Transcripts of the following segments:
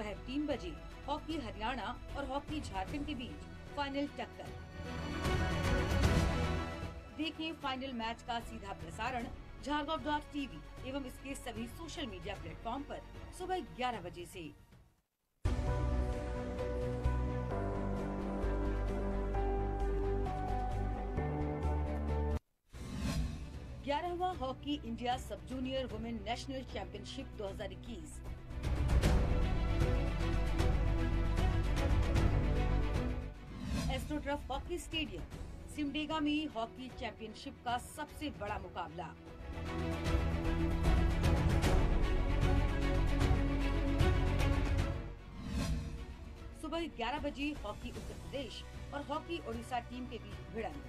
सुबह 3 बजे हॉकी हरियाणा और हॉकी झारखंड के बीच फाइनल टक्कर। देखें फाइनल मैच का सीधा प्रसारण Jhargov.tv एवं इसके सभी सोशल मीडिया प्लेटफॉर्म पर सुबह 11 बजे से। 11वां hockey India sub junior women national championship 2021 astroturf hockey stadium Simdega में हॉकी चैंपियनशिप का सबसे बड़ा मुकाबला। सुबह 11 बजे हॉकी उत्तर प्रदेश और हॉकी ओडिशा टीम के बीच भिड़ंत।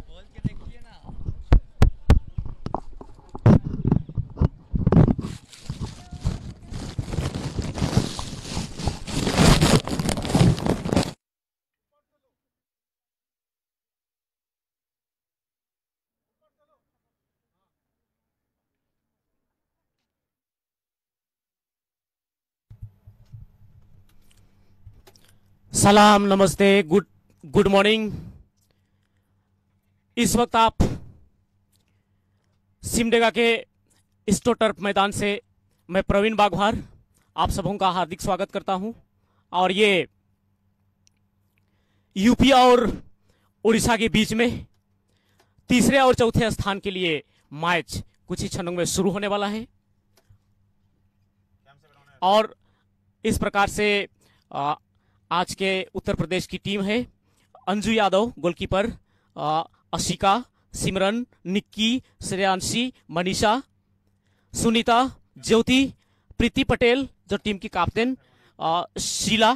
बोल के देखिए ना। सलाम, नमस्ते, गुड मॉर्निंग। इस वक्त आप सिमडेगा के स्टो टर्फ मैदान से मैं प्रवीण बाघवार आप सबों का हार्दिक स्वागत करता हूं। और ये यूपी और उड़ीसा के बीच में तीसरे और चौथे स्थान के लिए मैच कुछ ही क्षणों में शुरू होने वाला है। और इस प्रकार से आज के उत्तर प्रदेश की टीम है अंजू यादव गोलकीपर, अशिका, सिमरन, निक्की, श्रेयांशी, मनीषा, सुनीता, ज्योति, प्रीति पटेल जो टीम की कैप्टन, शीला,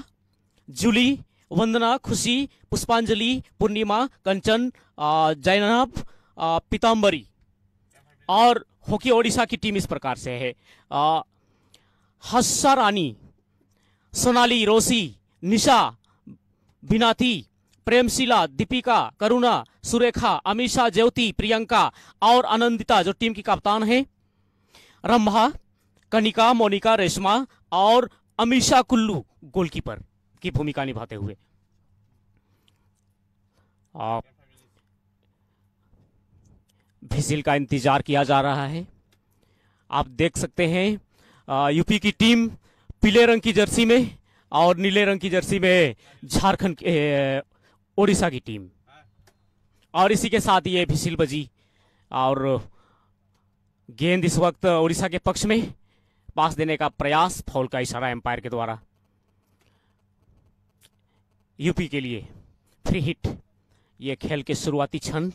जूली, वंदना, खुशी, पुष्पांजलि, पूर्णिमा, कंचन, जैनब, पीताम्बरी। और हॉकी ओडिशा की टीम इस प्रकार से है हर्षा रानी, सोनाली, रोसी, निशा, बिनाती, प्रेमशीला, दीपिका, करुणा, सुरेखा, अमीषा, ज्योति, प्रियंका और आनंदिता जो टीम की कप्तान है, रंभा, कनिका, मोनिका, रेशमा और अमीषा कुल्लू गोलकीपर की भूमिका निभाते हुए। भिसिल का इंतजार किया जा रहा है। आप देख सकते हैं यूपी की टीम पीले रंग की जर्सी में और नीले रंग की जर्सी में झारखंड ओडिशा की टीम। और इसी के साथ ये भिसिल बजी और गेंद इस वक्त ओडिशा के पक्ष में, पास देने का प्रयास, फाउल का इशारा एम्पायर के द्वारा यूपी के लिए फ्री हिट। ये खेल के शुरुआती क्षण,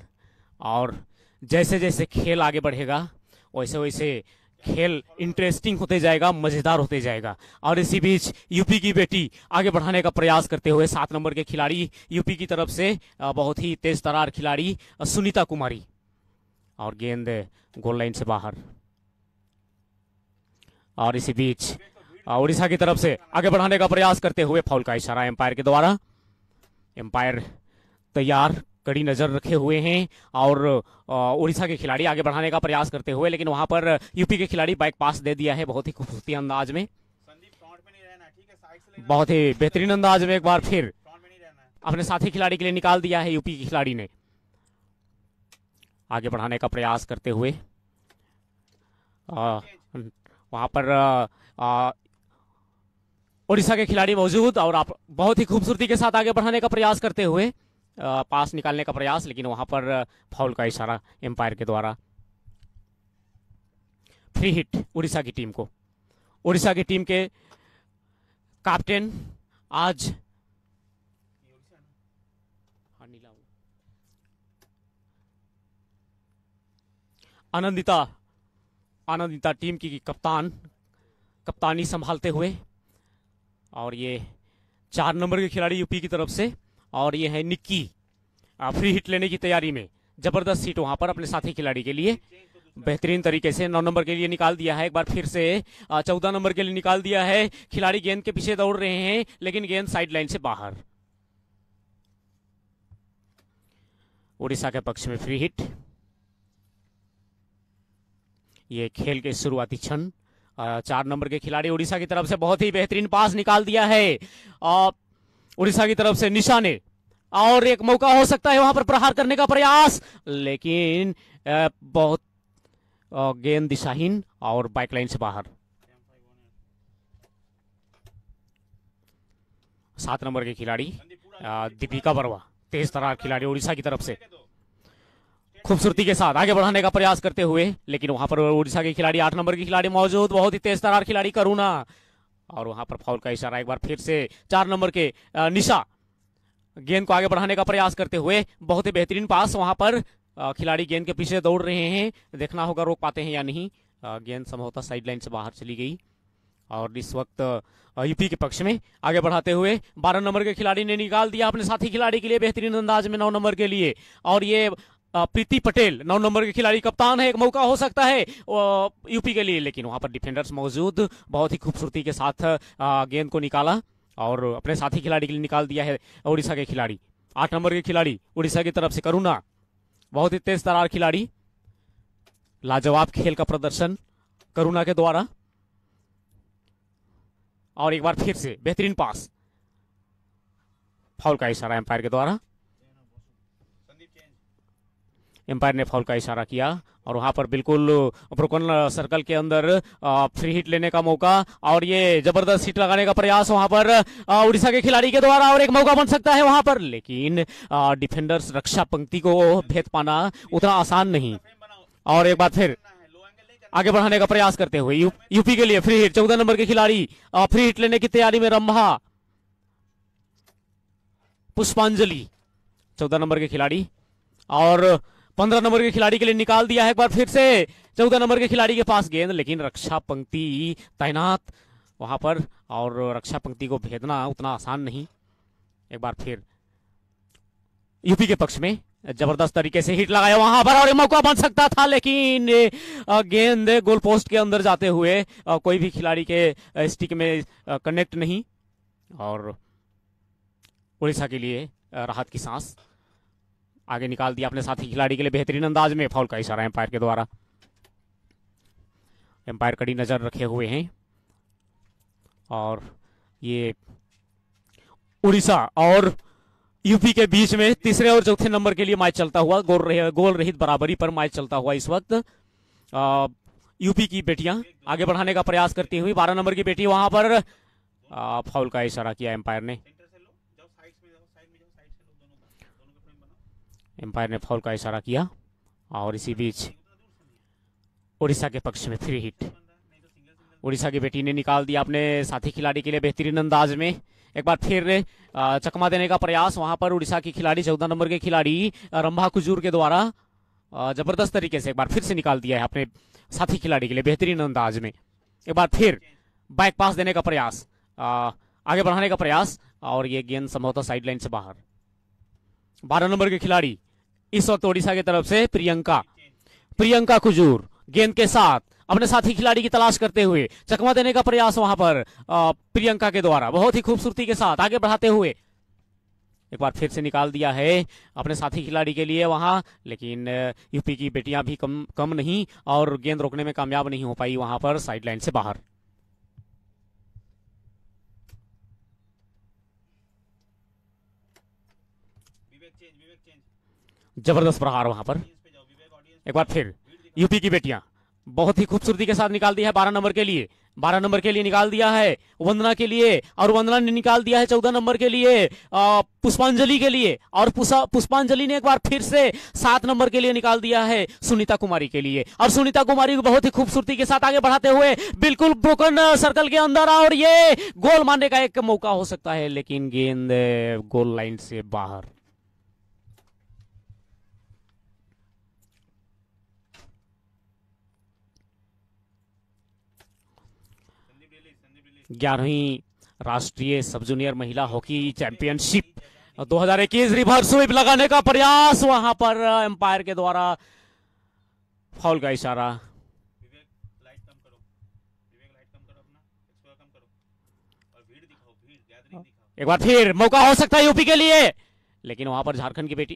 और जैसे जैसे खेल आगे बढ़ेगा वैसे वैसे खेल इंटरेस्टिंग होते जाएगा, मजेदार होते जाएगा। और इसी बीच यूपी की बेटी आगे बढ़ाने का प्रयास करते हुए 7 नंबर के खिलाड़ी यूपी की तरफ से, बहुत ही तेज तरार खिलाड़ी सुनीता कुमारी, और गेंद गोल लाइन से बाहर। और इसी बीच उड़ीसा की तरफ से आगे बढ़ाने का प्रयास करते हुए फाउल का इशारा एम्पायर के द्वारा। एम्पायर तैयार, कड़ी नजर रखे हुए हैं और उड़ीसा के खिलाड़ी आगे बढ़ाने का प्रयास करते हुए, लेकिन वहां पर यूपी के खिलाड़ी बैक पास दे दिया है बहुत ही खूबसूरती अंदाज में। बहुत ही बेहतरीन अंदाज में एक बार फिर अपने साथी खिलाड़ी के लिए निकाल दिया है यूपी के खिलाड़ी ने। आगे बढ़ाने का प्रयास करते हुए वहां पर उड़ीसा के खिलाड़ी मौजूद, और आप बहुत ही खूबसूरती के साथ आगे बढ़ाने का प्रयास करते हुए पास निकालने का प्रयास, लेकिन वहां पर फाउल का इशारा एम्पायर के द्वारा। फ्री हिट उड़ीसा की टीम को। उड़ीसा की टीम के कैप्टन आज आनंदिता टीम की कप्तानी संभालते हुए, और ये 4 नंबर के खिलाड़ी यूपी की तरफ से, और ये है निक्की फ्री हिट लेने की तैयारी में। जबरदस्त हिट वहां पर अपने साथी खिलाड़ी के लिए बेहतरीन तरीके से 9 नंबर के लिए निकाल दिया है। एक बार फिर से 14 नंबर के लिए निकाल दिया है। खिलाड़ी गेंद के पीछे दौड़ रहे हैं, लेकिन गेंद साइड लाइन से बाहर। उड़ीसा के पक्ष में फ्री हिट। ये खेल के शुरुआती क्षण, 4 नंबर के खिलाड़ी उड़ीसा की तरफ से बहुत ही बेहतरीन पास निकाल दिया है उड़ीसा की तरफ से निशा ने, और एक मौका हो सकता है वहां पर प्रहार करने का प्रयास, लेकिन बहुत गेंद दिशाहीन और बैकलाइन से बाहर। 7 नंबर के खिलाड़ी दीपिका बरवा, तेज तरार खिलाड़ी उड़ीसा की तरफ से, खूबसूरती के साथ आगे बढ़ाने का प्रयास करते हुए, लेकिन वहां पर उड़ीसा के खिलाड़ी 8 नंबर के खिलाड़ी मौजूद, बहुत ही तेज तरार खिलाड़ी करुणा, और वहां पर फाउल का इशारा। एक बार फिर से 4 नंबर के निशा गेंद को आगे बढ़ाने का प्रयास करते हुए, बहुत ही बेहतरीन पास, वहां पर खिलाड़ी गेंद के पीछे दौड़ रहे हैं, देखना होगा रोक पाते हैं या नहीं। गेंद संभवतः साइड लाइन से बाहर चली गई, और इस वक्त यूपी के पक्ष में आगे बढ़ाते हुए 12 नंबर के खिलाड़ी ने निकाल दिया अपने साथी खिलाड़ी के लिए बेहतरीन अंदाज में 9 नंबर के लिए। और ये प्रीति पटेल 9 नंबर के खिलाड़ी कप्तान है, एक मौका हो सकता है यूपी के लिए, लेकिन वहां पर डिफेंडर्स मौजूद, बहुत ही खूबसूरती के साथ गेंद को निकाला और अपने साथी खिलाड़ी के लिए निकाल दिया है उड़ीसा के खिलाड़ी। 8 नंबर के खिलाड़ी उड़ीसा की तरफ से करुणा, बहुत ही तेज तरार खिलाड़ी, लाजवाब खेल का प्रदर्शन करुणा के द्वारा। और एक बार फिर से बेहतरीन पास, फाउल का इशारा एम्पायर के द्वारा। एम्पायर ने फाउल का इशारा किया और वहां पर बिल्कुल ब्रोकन सर्कल के अंदर फ्री हिट लेने का मौका और ये जबरदस्त हिट लगाने का प्रयास वहां पर उड़ीसा के खिलाड़ी के द्वारा, और एक मौका बन सकता है वहां पर, लेकिन डिफेंडर्स रक्षा पंक्ति को भेद पाना उतना आसान नहीं। और एक बार फिर आगे बढ़ाने का प्रयास करते हुए यूपी के लिए फ्री हिट, 14 नंबर के खिलाड़ी फ्री हिट लेने की तैयारी में, रंभा पुष्पांजलि 14 नंबर के खिलाड़ी, और 15 नंबर के खिलाड़ी के लिए निकाल दिया है एक बार फिर से 14 नंबर के खिलाड़ी के पास गेंद, लेकिन रक्षा पंक्ति तैनात वहां पर और रक्षा पंक्ति को भेदना उतना आसान नहीं। एक बार फिर यूपी के पक्ष में जबरदस्त तरीके से हिट लगाया वहां पर और एक मौका बन सकता था, लेकिन गेंद गोल पोस्ट के अंदर जाते हुए कोई भी खिलाड़ी के स्टिक में कनेक्ट नहीं और उड़ीसा के लिए राहत की सांस। आगे निकाल दिया अपने साथी खिलाड़ी के लिए बेहतरीन अंदाज में, फाउल का इशारा एम्पायर के द्वारा। एम्पायर कड़ी नजर रखे हुए हैं और ये उड़ीसा और यूपी के बीच में तीसरे और चौथे नंबर के लिए मैच चलता हुआ, गोल रहित बराबरी पर मैच चलता हुआ इस वक्त। यूपी की बेटियां आगे बढ़ाने का प्रयास करती हुई, 12 नंबर की बेटी वहां पर फाउल का इशारा किया एम्पायर ने। एम्पायर ने फाउल का इशारा किया और इसी बीच उड़ीसा के पक्ष में फ्री हिट, उड़ीसा की बेटी ने निकाल दिया अपने साथी खिलाड़ी के लिए बेहतरीन अंदाज में। एक बार फिर चकमा देने का प्रयास वहां पर उड़ीसा की खिलाड़ी 14 नंबर के खिलाड़ी रंभा कुजूर के द्वारा जबरदस्त तरीके से एक बार फिर से निकाल दिया है अपने साथी खिलाड़ी के लिए बेहतरीन अंदाज में। एक बार फिर बैक पास देने का प्रयास, आगे बढ़ाने का प्रयास और ये गेंद संभवतः साइडलाइन से बाहर। 12 नंबर के खिलाड़ी इस वक्त ओडिशा की तरफ से प्रियंका कुजूर गेंद के साथ अपने साथी खिलाड़ी की तलाश करते हुए चकमा देने का प्रयास वहां पर प्रियंका के द्वारा बहुत ही खूबसूरती के साथ आगे बढ़ाते हुए एक बार फिर से निकाल दिया है अपने साथी खिलाड़ी के लिए वहां, लेकिन यूपी की बेटियां भी कम नहीं और गेंद रोकने में कामयाब नहीं हो पाई वहां पर साइडलाइन से बाहर। जबरदस्त प्रहार वहां पर। एक बार फिर यूपी की बेटियां बहुत ही खूबसूरती के साथ निकाल दिया है 12 नंबर के लिए, 12 नंबर के लिए निकाल दिया है वंदना के लिए और वंदना ने निकाल दिया है 14 नंबर के लिए पुष्पांजलि के लिए, और पुष्पांजलि ने एक बार फिर से 7 नंबर के लिए निकाल दिया है सुनीता कुमारी के लिए, और सुनीता कुमारी को बहुत ही खूबसूरती के साथ आगे बढ़ाते हुए बिल्कुल ब्रोकन सर्कल के अंदर, और ये गोल मारने का एक मौका हो सकता है लेकिन गेंद गोल लाइन से बाहर। ग्यारहवीं राष्ट्रीय सब जूनियर महिला हॉकी चैंपियनशिप 2021 रिवर्स स्वीप लगाने का प्रयास वहां पर एम्पायर के द्वारा, फाउल का इशारा। एक बार फिर मौका हो सकता है यूपी के लिए, लेकिन वहां पर झारखंड की बेटी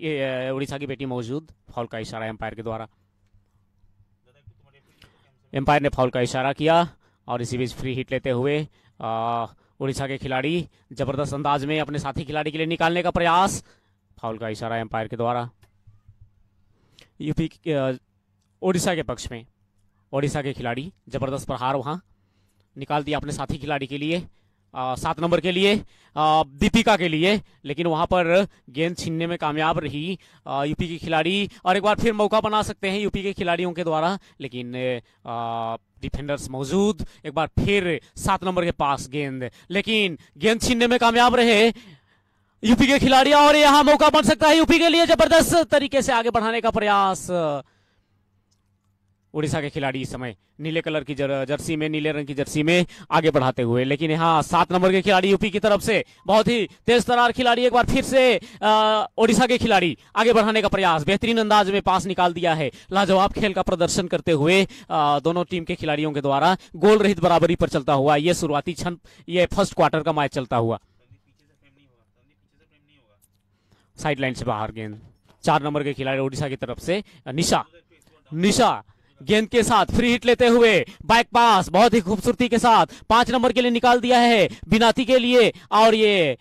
उड़ीसा की बेटी मौजूद, फाउल का इशारा एम्पायर के द्वारा। एम्पायर ने फाउल का इशारा किया और इसी बीच फ्री हिट लेते हुए उड़ीसा के खिलाड़ी जबरदस्त अंदाज में अपने साथी खिलाड़ी के लिए निकालने का प्रयास, फाउल का इशारा एम्पायर के द्वारा। यूपी उड़ीसा के पक्ष में उड़ीसा के खिलाड़ी जबरदस्त प्रहार वहां निकाल दिया अपने साथी खिलाड़ी के लिए 7 नंबर के लिए दीपिका के लिए, लेकिन वहां पर गेंद छीनने में कामयाब रही यूपी की खिलाड़ी, और एक बार फिर मौका बना सकते हैं यूपी के खिलाड़ियों के द्वारा, लेकिन डिफेंडर्स मौजूद। एक बार फिर 7 नंबर के पास गेंद, लेकिन गेंद छीनने में कामयाब रहे यूपी के खिलाड़ी, और यहां मौका बन सकता है यूपी के लिए। जबरदस्त तरीके से आगे बढ़ाने का प्रयास, उड़ीसा के खिलाड़ी इस समय नीले कलर की जर्सी में, नीले रंग की जर्सी में आगे बढ़ाते हुए। लेकिन यहाँ 7 नंबर के खिलाड़ी यूपी की तरफ से बहुत ही तेज तरार खिलाड़ी, एक बार फिर से उड़ीसा के खिलाड़ी आगे बढ़ाने का प्रयास, बेहतरीन अंदाज में पास निकाल दिया है। लाजवाब खेल का प्रदर्शन करते हुए दोनों टीम के खिलाड़ियों के द्वारा गोल रहित बराबरी पर चलता हुआ ये शुरुआती क्षण, ये फर्स्ट क्वार्टर का मैच चलता हुआ। साइड लाइन से बाहर गेंद 4 नंबर के खिलाड़ी उड़ीसा की तरफ से निशा गेंद के साथ फ्री हिट लेते हुए बैक पास बहुत ही खूबसूरती के साथ 5 नंबर के लिए निकाल दिया है बिनाती के लिए, और ये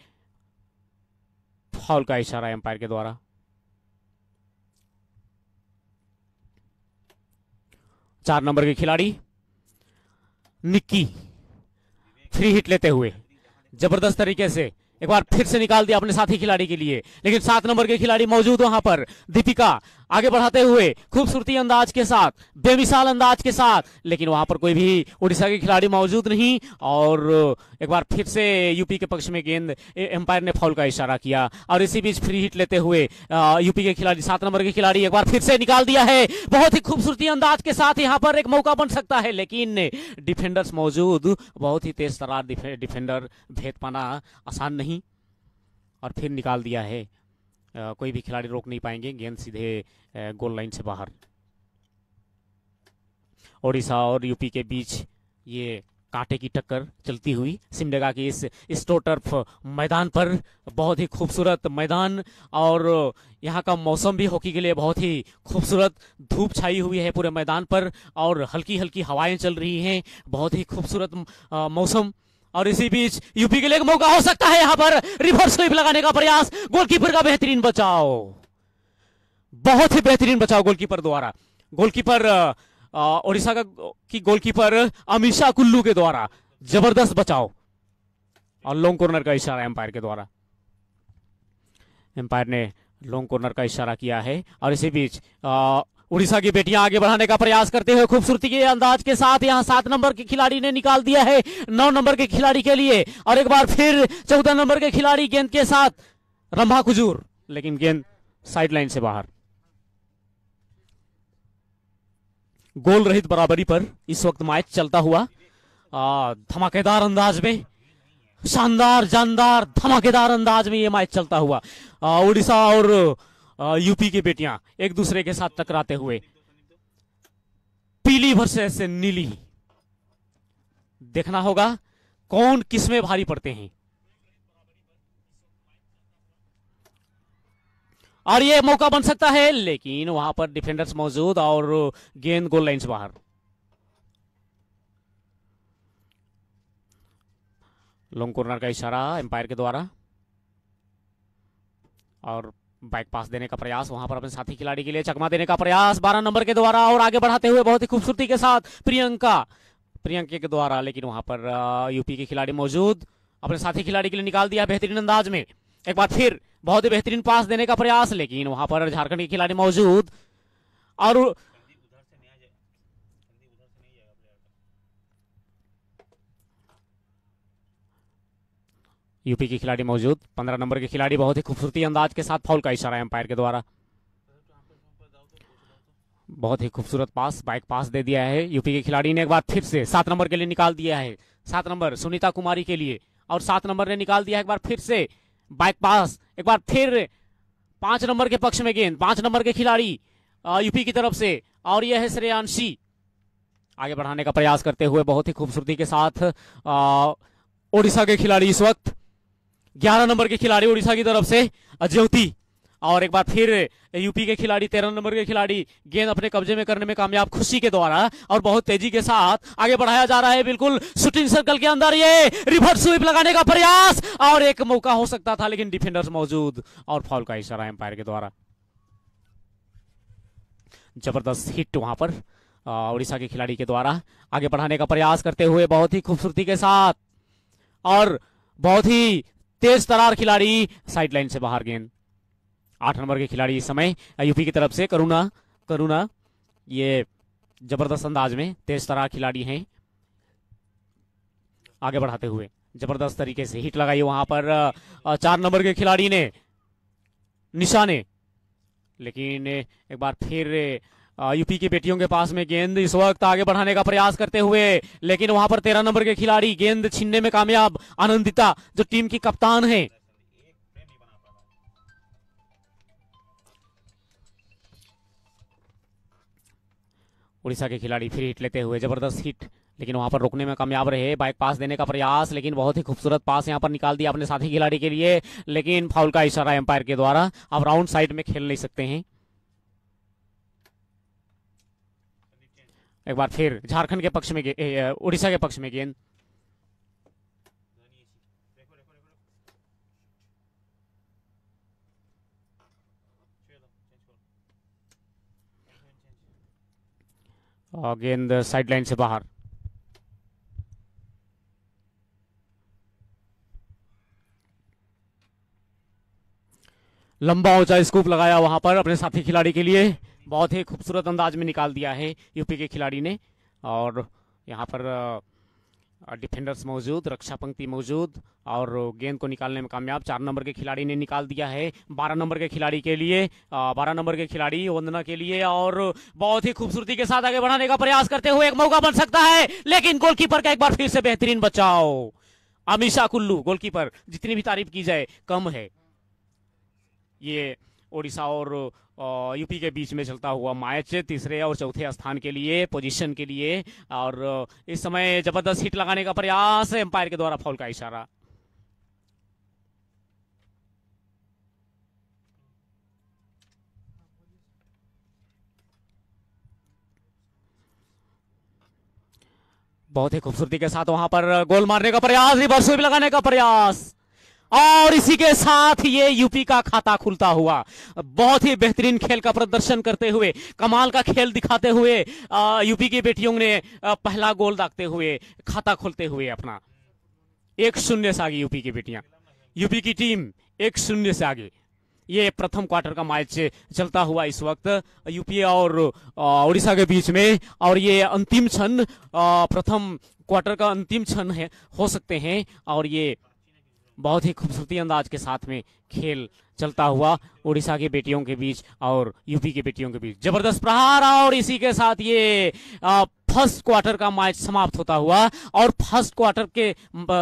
फाउल का इशारा एम्पायर के द्वारा। चार नंबर के खिलाड़ी निक्की फ्री हिट लेते हुए जबरदस्त तरीके से एक बार फिर से निकाल दिया अपने साथी खिलाड़ी के लिए, लेकिन 7 नंबर के खिलाड़ी मौजूद वहां पर। दीपिका आगे बढ़ाते हुए खूबसूरती अंदाज के साथ, बेमिसाल अंदाज के साथ, लेकिन वहां पर कोई भी उड़ीसा के खिलाड़ी मौजूद नहीं, और एक बार फिर से यूपी के पक्ष में गेंद, एम्पायर ने फाउल का इशारा किया, और इसी बीच फ्री हिट लेते हुए यूपी के खिलाड़ी 7 नंबर के खिलाड़ी एक बार फिर से निकाल दिया है बहुत ही खूबसूरती अंदाज के साथ। यहां पर एक मौका बन सकता है, लेकिन डिफेंडर्स मौजूद, बहुत ही तेज तरार डिफेंडर, भेद पाना आसान नहीं, और फिर निकाल दिया है। कोई भी खिलाड़ी रोक नहीं पाएंगे, गेंद सीधे गोल लाइन से बाहर। ओडिशा और यूपी के बीच ये कांटे की टक्कर चलती हुई सिमडेगा की इस टर्फ मैदान पर, बहुत ही खूबसूरत मैदान, और यहाँ का मौसम भी हॉकी के लिए बहुत ही खूबसूरत, धूप छाई हुई है पूरे मैदान पर, और हल्की हल्की हवाएं चल रही हैं, बहुत ही खूबसूरत मौसम। और इसी बीच यूपी के लिए एक मौका हो सकता है, यहां पर रिवर्स स्वीप लगाने का प्रयास, गोलकीपर का बेहतरीन बचाव, बहुत ही बेहतरीन बचाव गोलकीपर द्वारा। गोलकीपर ओडिशा की गोलकीपर अमीषा कुल्लू के द्वारा जबरदस्त बचाव, और लॉन्ग कॉर्नर का इशारा एम्पायर के द्वारा। एम्पायर ने लॉन्ग कॉर्नर का इशारा किया है, और इसी बीच उड़ीसा की बेटियां आगे बढ़ाने का प्रयास करते हुए खूबसूरती के अंदाज के साथ यहां 7 नंबर के खिलाड़ी ने निकाल दिया है 9 नंबर के खिलाड़ी के लिए, और एक बार फिर 14 नंबर के खिलाड़ी गेंद के साथ रंभा कुजूर, लेकिन गेंद साइड लाइन से बाहर। गोल रहित बराबरी पर इस वक्त मैच चलता हुआ, धमाकेदार अंदाज में, शानदार जानदार धमाकेदार अंदाज में ये मैच चलता हुआ। उड़ीसा और यूपी की बेटियां एक दूसरे के साथ टकराते हुए, पीली वर्सेस नीली, देखना होगा कौन किसमें भारी पड़ते हैं। और ये मौका बन सकता है, लेकिन वहां पर डिफेंडर्स मौजूद, और गेंद गोल लाइन से बाहर। लॉन्ग कॉर्नर का इशारा एम्पायर के द्वारा, और बैक पास देने का प्रयास वहां पर अपने साथी खिलाड़ी के लिए, चकमा देने का प्रयास 12 नंबर के द्वारा, और आगे बढ़ाते हुए बहुत ही खूबसूरती के साथ प्रियंका के द्वारा, लेकिन वहां पर यूपी के खिलाड़ी मौजूद, अपने साथी खिलाड़ी के लिए निकाल दिया बेहतरीन अंदाज में। एक बार फिर बहुत ही बेहतरीन पास देने का प्रयास, लेकिन वहां पर झारखंड के खिलाड़ी मौजूद, और यूपी के खिलाड़ी मौजूद, 15 नंबर के खिलाड़ी बहुत ही खूबसूरती अंदाज के साथ, फाउल का इशारा एम्पायर के द्वारा। बहुत ही खूबसूरत पास, बैक पास दे दिया है यूपी के खिलाड़ी ने, एक बार फिर से 7 नंबर के लिए निकाल दिया है, 7 नंबर सुनीता कुमारी के लिए, और 7 नंबर ने निकाल दिया एक बार फिर से बैक पास, एक बार फिर 5 नंबर के पक्ष में गेंद, 5 नंबर के खिलाड़ी यूपी की तरफ से, और यह है श्रेयांशी, आगे बढ़ाने का प्रयास करते हुए बहुत ही खूबसूरती के साथ। ओडिशा के खिलाड़ी इस वक्त 11 नंबर के खिलाड़ी उड़ीसा की तरफ से ज्योति, और एक बार फिर यूपी के खिलाड़ी 13 नंबर के खिलाड़ी गेंद अपने कब्जे में करने में कामयाब खुशी के द्वारा, और बहुत तेजी के साथ आगे बढ़ाया जा रहा है, बिल्कुल शूटिंग सर्कल के अंदर ये रिवर्स स्वीप लगाने का प्रयास, और एक मौका हो सकता था, लेकिन डिफेंडर्स मौजूद, और फाउल का इशारा एम्पायर के द्वारा। जबरदस्त हिट वहां पर उड़ीसा के खिलाड़ी के द्वारा, आगे बढ़ाने का प्रयास करते हुए बहुत ही खूबसूरती के साथ, और बहुत ही तेज तरार खिलाड़ी, साइड लाइन से बाहर गेंद। 8 नंबर के खिलाड़ी इस समय यूपी की तरफ से करुणा, ये जबरदस्त अंदाज में तेज तरार खिलाड़ी हैं, आगे बढ़ाते हुए जबरदस्त तरीके से हिट लगाई वहां पर 4 नंबर के खिलाड़ी ने, निशा ने, लेकिन एक बार फिर यूपी की बेटियों के पास में गेंद इस वक्त आगे बढ़ाने का प्रयास करते हुए, लेकिन वहां पर 13 नंबर के खिलाड़ी गेंद छीनने में कामयाब। आनंदिता जो टीम की कप्तान है, उड़ीसा के खिलाड़ी फिर हिट लेते हुए, जबरदस्त हिट, लेकिन वहां पर रोकने में कामयाब रहे। बाइक पास देने का प्रयास, लेकिन बहुत ही खूबसूरत पास यहां पर निकाल दिया अपने साथी खिलाड़ी के लिए, लेकिन फाउल का इशारा एम्पायर के द्वारा। अब राउंड साइड में खेल नहीं सकते हैं। एक बार फिर झारखंड के पक्ष में उड़ीसा के पक्ष में गेंद। गेंद साइडलाइन से बाहर। लंबा ऊंचा स्कूप लगाया वहां पर अपने साथी खिलाड़ी के लिए, बहुत ही खूबसूरत अंदाज में निकाल दिया है यूपी के खिलाड़ी ने। और यहाँ पर डिफेंडर्स मौजूद, रक्षा पंक्ति मौजूद, और गेंद को निकालने में कामयाब। 4 नंबर के खिलाड़ी ने निकाल दिया है 12 नंबर के खिलाड़ी के लिए, 12 नंबर के खिलाड़ी वंदना के लिए, और बहुत ही खूबसूरती के साथ आगे बढ़ाने का प्रयास करते हुए एक मौका बन सकता है, लेकिन गोलकीपर का एक बार फिर से बेहतरीन बचाव। अमीशा कुल्लू, गोलकीपर, जितनी भी तारीफ की जाए कम है। ये उड़ीसा और यूपी के बीच में चलता हुआ मैच तीसरे और चौथे स्थान के लिए, पोजीशन के लिए, और इस समय जबरदस्त हिट लगाने का प्रयास, एम्पायर के द्वारा फाउल का इशारा। बहुत ही खूबसूरती के साथ वहां पर गोल मारने का प्रयास, रिवर्स स्वीप लगाने का प्रयास, और इसी के साथ ये यूपी का खाता खुलता हुआ। बहुत ही बेहतरीन खेल का प्रदर्शन करते हुए, कमाल का खेल दिखाते हुए यूपी की बेटियों ने पहला गोल दागते हुए खाता खोलते हुए अपना 1-0 से आगे यूपी की बेटियां, यूपी की टीम 1-0 से आगे। ये प्रथम क्वार्टर का मैच चलता हुआ इस वक्त यूपी और उड़ीसा के बीच में, और ये अंतिम क्षण, प्रथम क्वार्टर का अंतिम क्षण है, हो सकते हैं, और ये बहुत ही खूबसूरती अंदाज के साथ में खेल चलता हुआ उड़ीसा की बेटियों के बीच और यूपी की बेटियों के बीच। जबरदस्त प्रहार, और इसी के साथ ये फर्स्ट क्वार्टर का मैच समाप्त होता हुआ, और फर्स्ट क्वार्टर के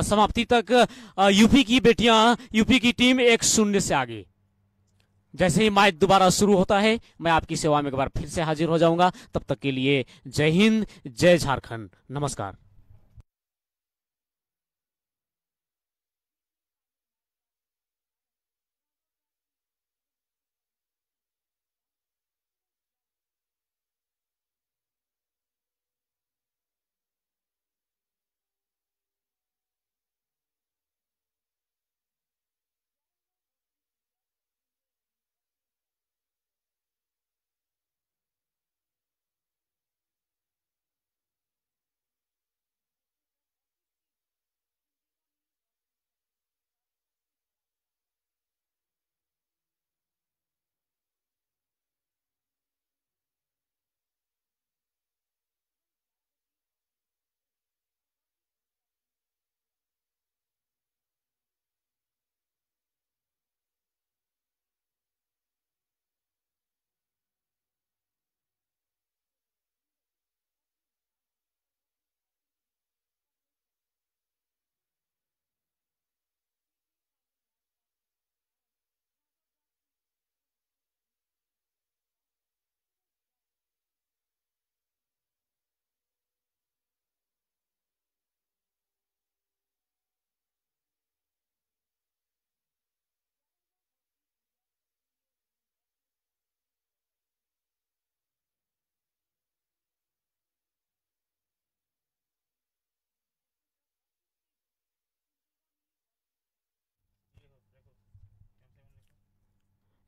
समाप्ति तक यूपी की बेटियां, यूपी की टीम 1-0 से आगे। जैसे ही मैच दोबारा शुरू होता है, मैं आपकी सेवा में एक बार फिर से हाजिर हो जाऊंगा। तब तक के लिए जय हिंद, जय झारखंड, नमस्कार।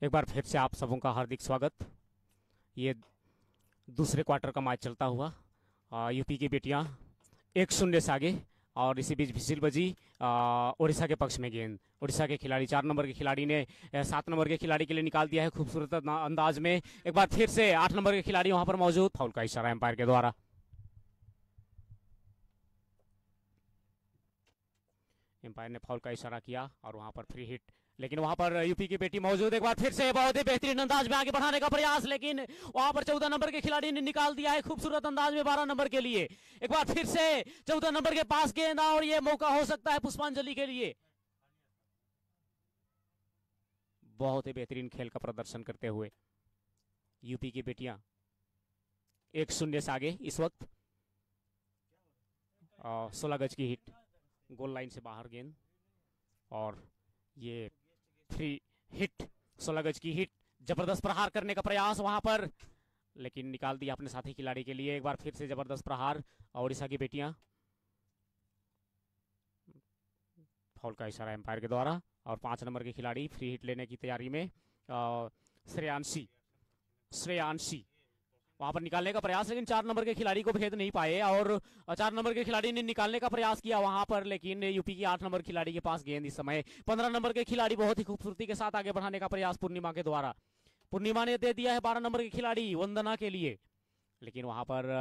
एक बार फिर से आप सबों का हार्दिक स्वागत। ये दूसरे क्वार्टर का मैच चलता हुआ, यूपी की बेटियां 1-0 से आगे, और इसी बीच विसिल बजी, उड़ीसा के पक्ष में गेंद। उड़ीसा के खिलाड़ी 4 नंबर के खिलाड़ी ने 7 नंबर के खिलाड़ी के लिए निकाल दिया है खूबसूरत अंदाज में। एक बार फिर से 8 नंबर के खिलाड़ी वहां पर मौजूद, फाउल का इशारा एम्पायर के द्वारा। एम्पायर ने फाउल का इशारा किया और वहां पर फ्री हिट लेकिन वहां पर यूपी की बेटी मौजूद, एक बार फिर से बहुत ही बेहतरीन अंदाज में आगे बढ़ाने का प्रयास, लेकिन वहां पर 14 नंबर के खिलाड़ी ने निकाल दिया है खूबसूरत अंदाज में 12 नंबर के लिए। एक बार फिर से 14 नंबर के पास गेंद और ये मौका हो सकता है पुष्पांजलि के लिए। बहुत ही बेहतरीन खेल का प्रदर्शन करते हुए यूपी की बेटियां 1-0 से आगे इस वक्त। 16 गज की हिट, गोल लाइन से बाहर गेंद और ये फ्री हिट, 16 गज की हिट, जबरदस्त प्रहार करने का प्रयास वहां पर, लेकिन निकाल दिया अपने साथी खिलाड़ी के लिए। एक बार फिर से जबरदस्त प्रहार, ओडिशा की बेटियां, फाउल का इशारा एम्पायर के द्वारा और 5 नंबर के खिलाड़ी फ्री हिट लेने की तैयारी में। श्रेयांशी वहां पर निकालने का प्रयास, लेकिन 4 नंबर के खिलाड़ी को भेद नहीं पाए और 4 नंबर के खिलाड़ी ने निकालने का प्रयास किया वहां पर, लेकिन यूपी की 8 नंबर खिलाड़ी के पास गेंद इस समय। 15 नंबर के खिलाड़ी बहुत ही खूबसूरती के साथ आगे बढ़ाने का प्रयास पूर्णिमा के द्वारा। पूर्णिमा ने दे दिया है 12 नंबर के खिलाड़ी वंदना के लिए, लेकिन वहां पर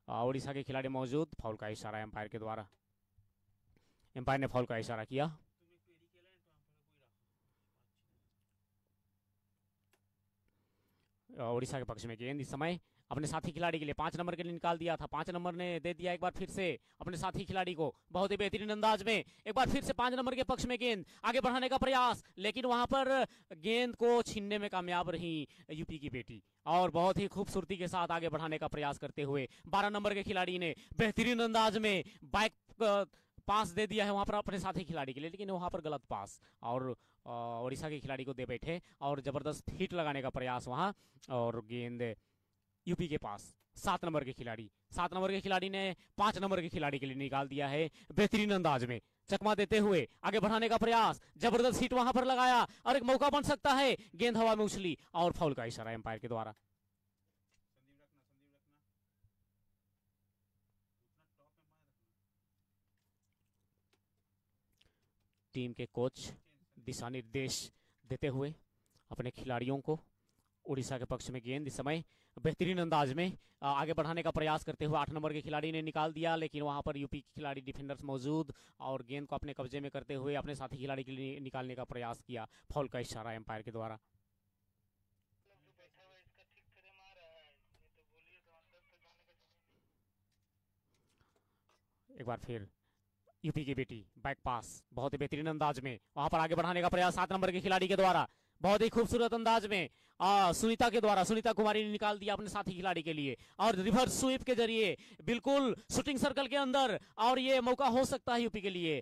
ओडिशा के खिलाड़ी मौजूद। फाउल का इशारा एम्पायर के द्वारा, एम्पायर ने फाउल का इशारा किया। ओडिशा के पक्ष में गेंद इस समय अपने साथी खिलाड़ी के लिए, 5 नंबर के लिए निकाल दिया था, 5 नंबर ने दे दिया एक बार फिर से अपने साथी खिलाड़ी को बहुत ही बेहतरीन अंदाज में। एक बार फिर से 5 नंबर के पक्ष में गेंद, आगे बढ़ाने का प्रयास, लेकिन वहां पर गेंद को छीनने में कामयाब रही यूपी की बेटी और बहुत ही खूबसूरती के साथ आगे बढ़ाने का प्रयास करते हुए 12 नंबर के खिलाड़ी ने बेहतरीन अंदाज में बाइक पास दे दिया है वहां पर अपने साथी खिलाड़ी के लिए, लेकिन वहां पर गलत पास और ओडिशा के खिलाड़ी को दे बैठे और जबरदस्त हिट लगाने का प्रयास वहां, और गेंद यूपी के पास 7 नंबर के खिलाड़ी, 7 नंबर के खिलाड़ी ने 5 नंबर के खिलाड़ी के लिए निकाल दिया है बेहतरीन अंदाज में, चकमा देते हुए आगे बढ़ाने का प्रयास, जबरदस्त हिट वहां पर लगाया और एक मौका बन सकता है, गेंद हवा में उछली और फाउल का इशारा एम्पायर के द्वारा। टीम के कोच दिशा निर्देश देते हुए अपने खिलाड़ियों को, उड़ीसा के पक्ष में गेंद इस समय बेहतरीन अंदाज में आगे बढ़ाने का प्रयास करते हुए 8 नंबर के खिलाड़ी ने निकाल दिया, लेकिन वहां पर यूपी के खिलाड़ी डिफेंडर्स मौजूद और गेंद को अपने कब्जे में करते हुए अपने साथी खिलाड़ी के लिए निकालने का प्रयास किया। फाउल का इशारा एम्पायर के द्वारा। एक बार फिर यूपी की बेटी बैक पास बहुत ही बेहतरीन अंदाज में वहां पर आगे बढ़ाने का प्रयास 7 नंबर के खिलाड़ी के द्वारा, बहुत ही खूबसूरत अंदाज में सुनीता के द्वारा, सुनीता कुमारी ने निकाल दिया अपने साथी खिलाड़ी के लिए और रिवर्स स्वीप के जरिए बिल्कुल शूटिंग सर्कल के अंदर, और ये मौका हो सकता है यूपी के लिए।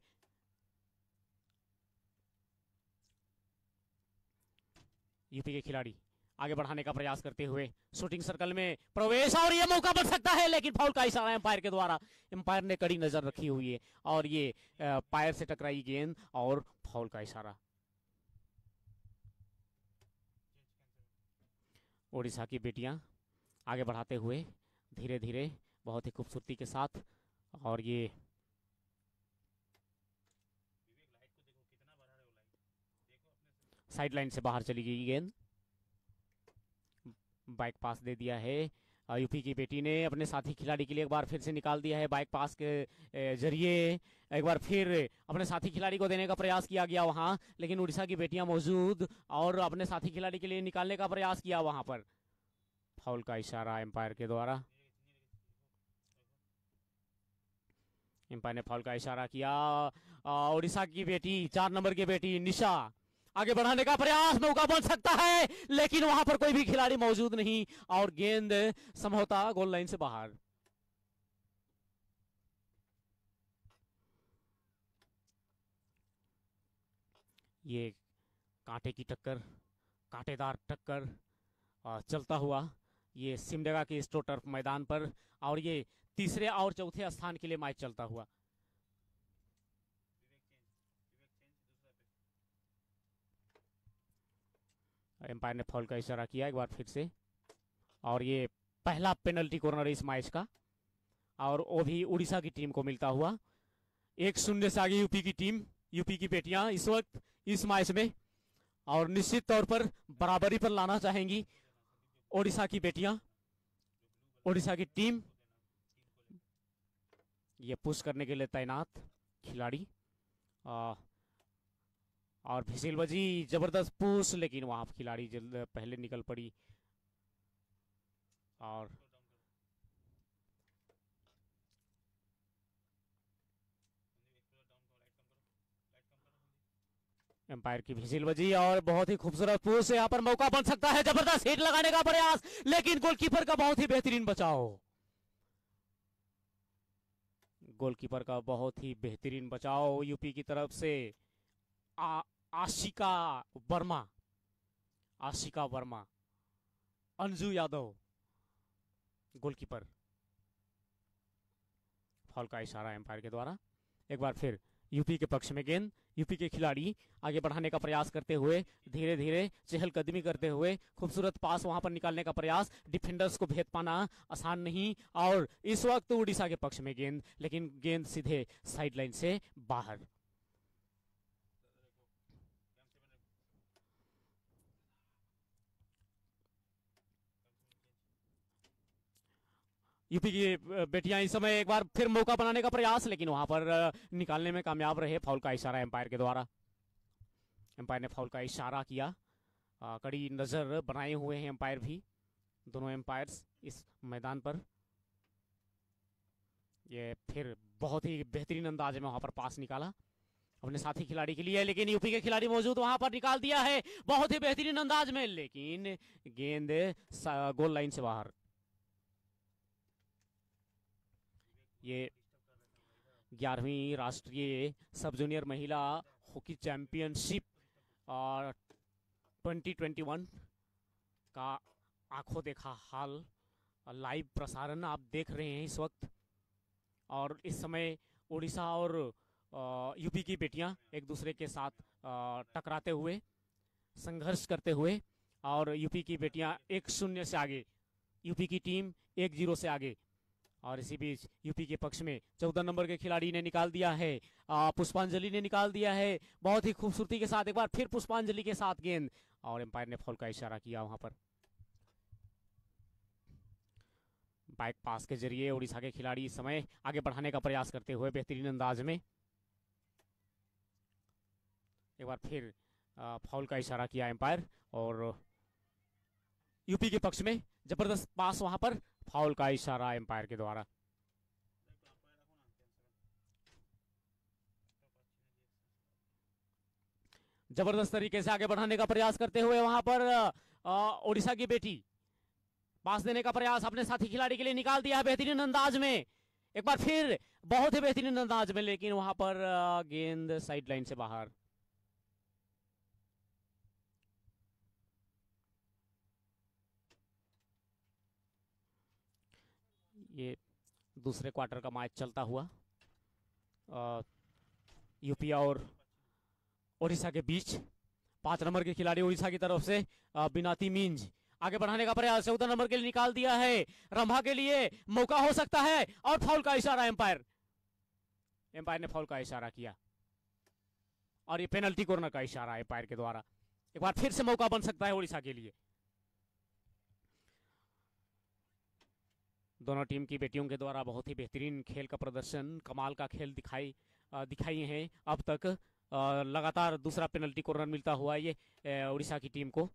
यूपी के खिलाड़ी आगे बढ़ाने का प्रयास करते हुए शूटिंग सर्कल में प्रवेश और ये मौका बन सकता है, लेकिन फाउल का इशारा एम्पायर के द्वारा। एम्पायर ने कड़ी नजर रखी हुई है और ये पायर से टकराई गेंद और फाउल का इशारा। ओडिशा की बेटियां आगे बढ़ाते हुए धीरे धीरे बहुत ही खूबसूरती के साथ, और ये साइड लाइन से बाहर चली गई गेंद, बाइक पास दे दिया है यूपी की बेटी ने अपने साथी खिलाड़ी के लिए, एक बार फिर से निकाल दिया है बाइक पास के जरिए, एक बार फिर अपने साथी खिलाड़ी को देने का प्रयास किया गया वहां, लेकिन उड़ीसा की बेटियां मौजूद और अपने साथी खिलाड़ी के लिए निकालने का प्रयास किया वहां पर। फाउल का इशारा एम्पायर के द्वारा, एम्पायर ने फाउल का इशारा किया। उड़ीसा की बेटी 4 नंबर की बेटी निशा आगे बढ़ाने का प्रयास, मौका बन सकता है, लेकिन वहां पर कोई भी खिलाड़ी मौजूद नहीं और गेंद समझौता गोल लाइन से बाहर। ये कांटे की टक्कर, कांटेदार टक्कर चलता हुआ ये सिमडेगा के स्ट्रो टर्फ मैदान पर, और ये तीसरे और चौथे स्थान के लिए मैच चलता हुआ। एम्पायर ने फाउल का इशारा किया एक बार फिर से, और ये पहला पेनल्टी कॉर्नर इस मैच का, और वो भी उड़ीसा की टीम को मिलता हुआ। 1-0 से आगे यूपी की टीम, यूपी की बेटियां इस वक्त इस मैच में, और निश्चित तौर पर बराबरी पर लाना चाहेंगी ओडिशा की बेटियां, ओडिशा की टीम। ये पुश करने के लिए तैनात खिलाड़ी और फिसल बजी, जबरदस्त पुश, लेकिन वहां खिलाड़ी जल्द पहले निकल पड़ी और एम्पायर की फिसल बजी और बहुत ही खूबसूरत पुश। यहाँ पर मौका बन सकता है, जबरदस्त हिट लगाने का प्रयास, लेकिन गोलकीपर का बहुत ही बेहतरीन बचाव। गोलकीपर का बहुत ही बेहतरीन बचाव यूपी की तरफ से। आशिका वर्मा, आशिका वर्मा, अंजू यादव, गोलकीपर। फॉल का इशारा एम्पायर के द्वारा। एक बार फिर यूपी के पक्ष में गेंद। यूपी के खिलाड़ी आगे बढ़ाने का प्रयास करते हुए, धीरे धीरे चहलकदमी करते हुए, खूबसूरत पास वहां पर निकालने का प्रयास। डिफेंडर्स को भेद पाना आसान नहीं, और इस वक्त उड़ीसा के पक्ष में गेंद, लेकिन गेंद सीधे साइडलाइन से बाहर। यूपी की बेटियां इस समय एक बार फिर मौका बनाने का प्रयास, लेकिन वहां पर निकालने में कामयाब रहे। फाउल का इशारा एम्पायर के द्वारा। एम्पायर ने फाउल का इशारा किया। कड़ी नजर बनाए हुए हैं एम्पायर भी, दोनों एम्पायर्स इस मैदान पर। ये फिर बहुत ही बेहतरीन अंदाज में वहां पर पास निकाला अपने साथी खिलाड़ी के लिए, लेकिन यूपी के खिलाड़ी मौजूद वहां पर निकाल दिया है बहुत ही बेहतरीन अंदाज में, लेकिन गेंद गोल लाइन से बाहर। ये 11वीं राष्ट्रीय सब जूनियर महिला हॉकी चैंपियनशिप और 2021 का आंखों देखा हाल लाइव प्रसारण आप देख रहे हैं इस वक्त। और इस समय उड़ीसा और यूपी की बेटियां एक दूसरे के साथ टकराते हुए, संघर्ष करते हुए, और यूपी की बेटियां 1-0 से आगे, यूपी की टीम 1-0 से आगे। और इसी बीच यूपी के पक्ष में 14 नंबर के खिलाड़ी ने निकाल दिया है, पुष्पांजलि ने निकाल दिया है बहुत ही खूबसूरती के साथ। एक बार फिर पुष्पांजलि के साथ गेंद, और एम्पायर ने फॉल का इशारा किया वहां पर। बैक पास के जरिए उड़ीसा के खिलाड़ी इस समय आगे बढ़ाने का प्रयास करते हुए बेहतरीन अंदाज में। एक बार फिर फाउल का इशारा किया एम्पायर, और यूपी के पक्ष में जबरदस्त पास वहां पर। फाउल का इशारा एम्पायर के द्वारा। जबरदस्त तरीके से आगे बढ़ाने का प्रयास करते हुए वहां पर उड़ीसा की बेटी पास देने का प्रयास अपने साथी खिलाड़ी के लिए निकाल दिया है बेहतरीन अंदाज में। एक बार फिर बहुत ही बेहतरीन अंदाज में, लेकिन वहां पर गेंद साइड लाइन से बाहर। ये दूसरे क्वार्टर का मैच चलता हुआ यूपी और उड़ीसा के बीच। 5 नंबर के खिलाड़ी उड़ीसा की तरफ से बिनाती मींज आगे बढ़ाने का प्रयास 14 नंबर के लिए निकाल दिया है। रंभा के लिए मौका हो सकता है, और फाउल का इशारा एम्पायर। एम्पायर ने फाउल का इशारा किया, और ये पेनल्टी कॉर्नर का इशारा एम्पायर के द्वारा। एक बार फिर से मौका बन सकता है उड़ीसा के लिए। दोनों टीम की बेटियों के द्वारा बहुत ही बेहतरीन खेल का प्रदर्शन, कमाल का खेल दिखाई हैं अब तक। लगातार दूसरा पेनल्टी कॉर्नर मिलता हुआ ये उड़ीसा की टीम को।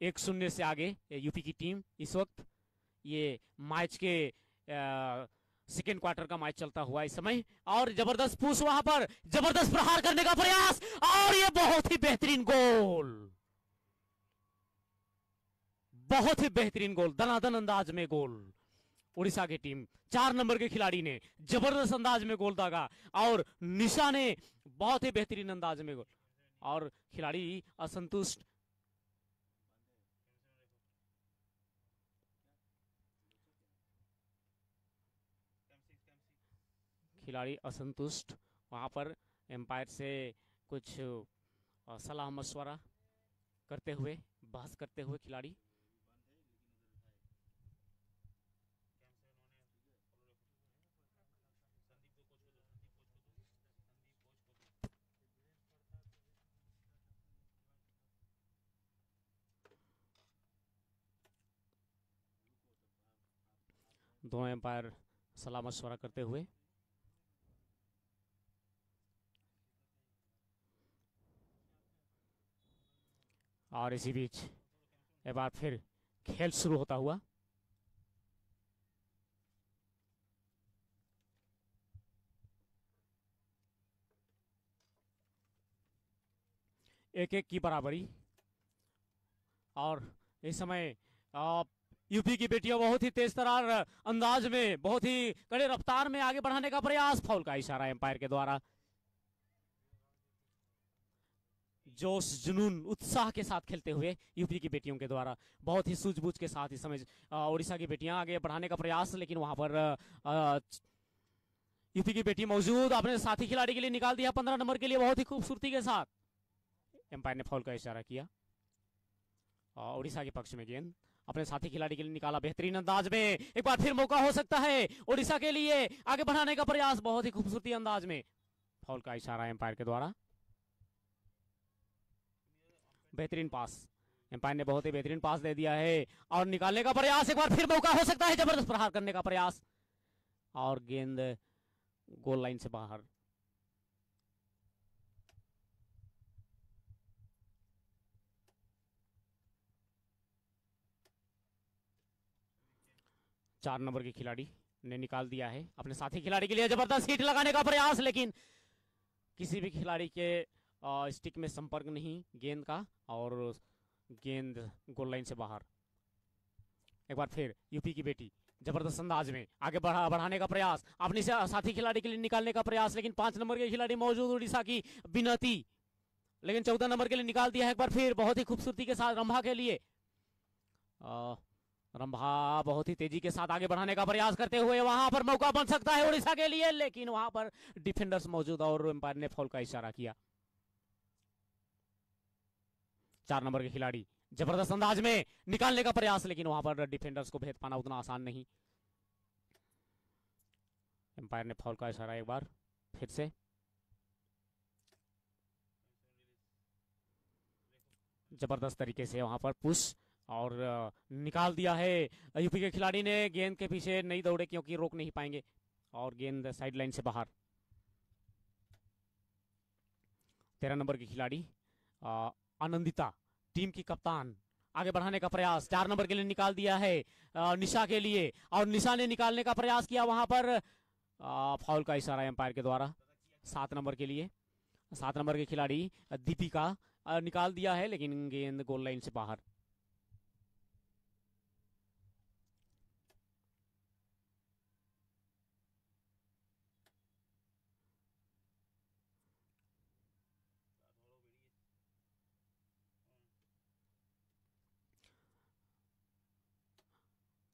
1-0 से आगे यूपी की टीम इस वक्त। ये मैच के सेकेंड क्वार्टर का मैच चलता हुआ इस समय, और जबरदस्त पुश वहां पर, जबरदस्त प्रहार करने का प्रयास, और ये बहुत ही बेहतरीन गोल, बहुत ही बेहतरीन गोल, दनादन अंदाज में गोल। उड़ीसा की टीम 4 नंबर के खिलाड़ी ने जबरदस्त अंदाज में गोल दागा, और निशा ने बहुत ही बेहतरीन अंदाज में गोल, और खिलाड़ी असंतुष्ट। खिलाड़ी असंतुष्ट वहां पर एम्पायर से कुछ सलाह मशवरा करते हुए, बहस करते हुए खिलाड़ी। दोनों एम्पायर सलाह मशवरा करते हुए। और इसी बीच एक बार फिर खेल शुरू होता हुआ। एक एक की बराबरी। और इस समय यूपी की बेटियां बहुत ही तेज तरार अंदाज में, बहुत ही कड़े रफ्तार में आगे बढ़ाने का प्रयास। फाउल का इशारा एम्पायर के द्वारा। जोश, जुनून, उत्साह के साथ खेलते हुए यूपी की बेटियों के द्वारा, बहुत ही सूझबूझ के साथ इस समय उड़ीसा की बेटियां आगे बढ़ाने का प्रयास, लेकिन वहां पर यूपी की बेटी मौजूद, अपने साथी खिलाड़ी के लिए निकाल दिया 15 नंबर के लिए बहुत ही खूबसूरती के साथ। एम्पायर ने फाउल का इशारा किया। उड़ीसा के पक्ष में गेंद अपने साथी खिलाड़ी के लिए निकाला बेहतरीन अंदाज में। एक बार फिर मौका हो सकता है उड़ीसा के लिए आगे बढ़ाने का प्रयास, बहुत ही खूबसूरती अंदाज में। फाउल का इशारा एम्पायर के द्वारा। बेहतरीन पास, एम्पायर ने बहुत ही बेहतरीन पास दे दिया है और निकालने का प्रयास। एक बार फिर मौका हो सकता है जबरदस्त प्रहार करने का प्रयास और गेंद गोल लाइन से बाहर। चार नंबर के खिलाड़ी ने निकाल दिया है अपने साथी खिलाड़ी के लिए जबरदस्त हिट लगाने का प्रयास, लेकिन किसी भी खिलाड़ी के स्टिक में संपर्क नहीं गेंद का और गेंद गोल लाइन से बाहर। एक बार फिर यूपी की बेटी जबरदस्त अंदाज में आगे बढ़ाने का प्रयास, अपने साथी खिलाड़ी के लिए निकालने का प्रयास, लेकिन 5 नंबर के खिलाड़ी मौजूद उड़ीसा की बिनती, लेकिन 14 नंबर के लिए निकाल दिया है। एक बार फिर बहुत ही खूबसूरती के साथ रंभा के लिए। रंभा बहुत ही तेजी के साथ आगे बढ़ाने का प्रयास करते हुए, वहां पर मौका बन सकता है उड़ीसा के लिए, लेकिन वहां पर डिफेंडर्स मौजूद और एम्पायर ने फाउल का इशारा किया। 4 नंबर के खिलाड़ी जबरदस्त अंदाज में निकालने का प्रयास, लेकिन वहां पर डिफेंडर्स को भेद पाना उतना आसान नहीं। एम्पायर ने फाउल का इशारा एक बार फिर से। जबरदस्त तरीके से वहां पर पुश और निकाल दिया है। यूपी के खिलाड़ी ने गेंद के पीछे नहीं दौड़े क्योंकि रोक नहीं पाएंगे और गेंद साइड लाइन से बाहर। 13 नंबर की खिलाड़ी आनंदिता, टीम की कप्तान, आगे बढ़ाने का प्रयास। 4 नंबर के लिए निकाल दिया है निशा के लिए और निशा ने निकालने का प्रयास किया, वहां पर फाउल का इशारा एम्पायर के द्वारा। 7 नंबर के लिए 7 नंबर के खिलाड़ी दीपिका निकाल दिया है, लेकिन गेंद गोल लाइन से बाहर।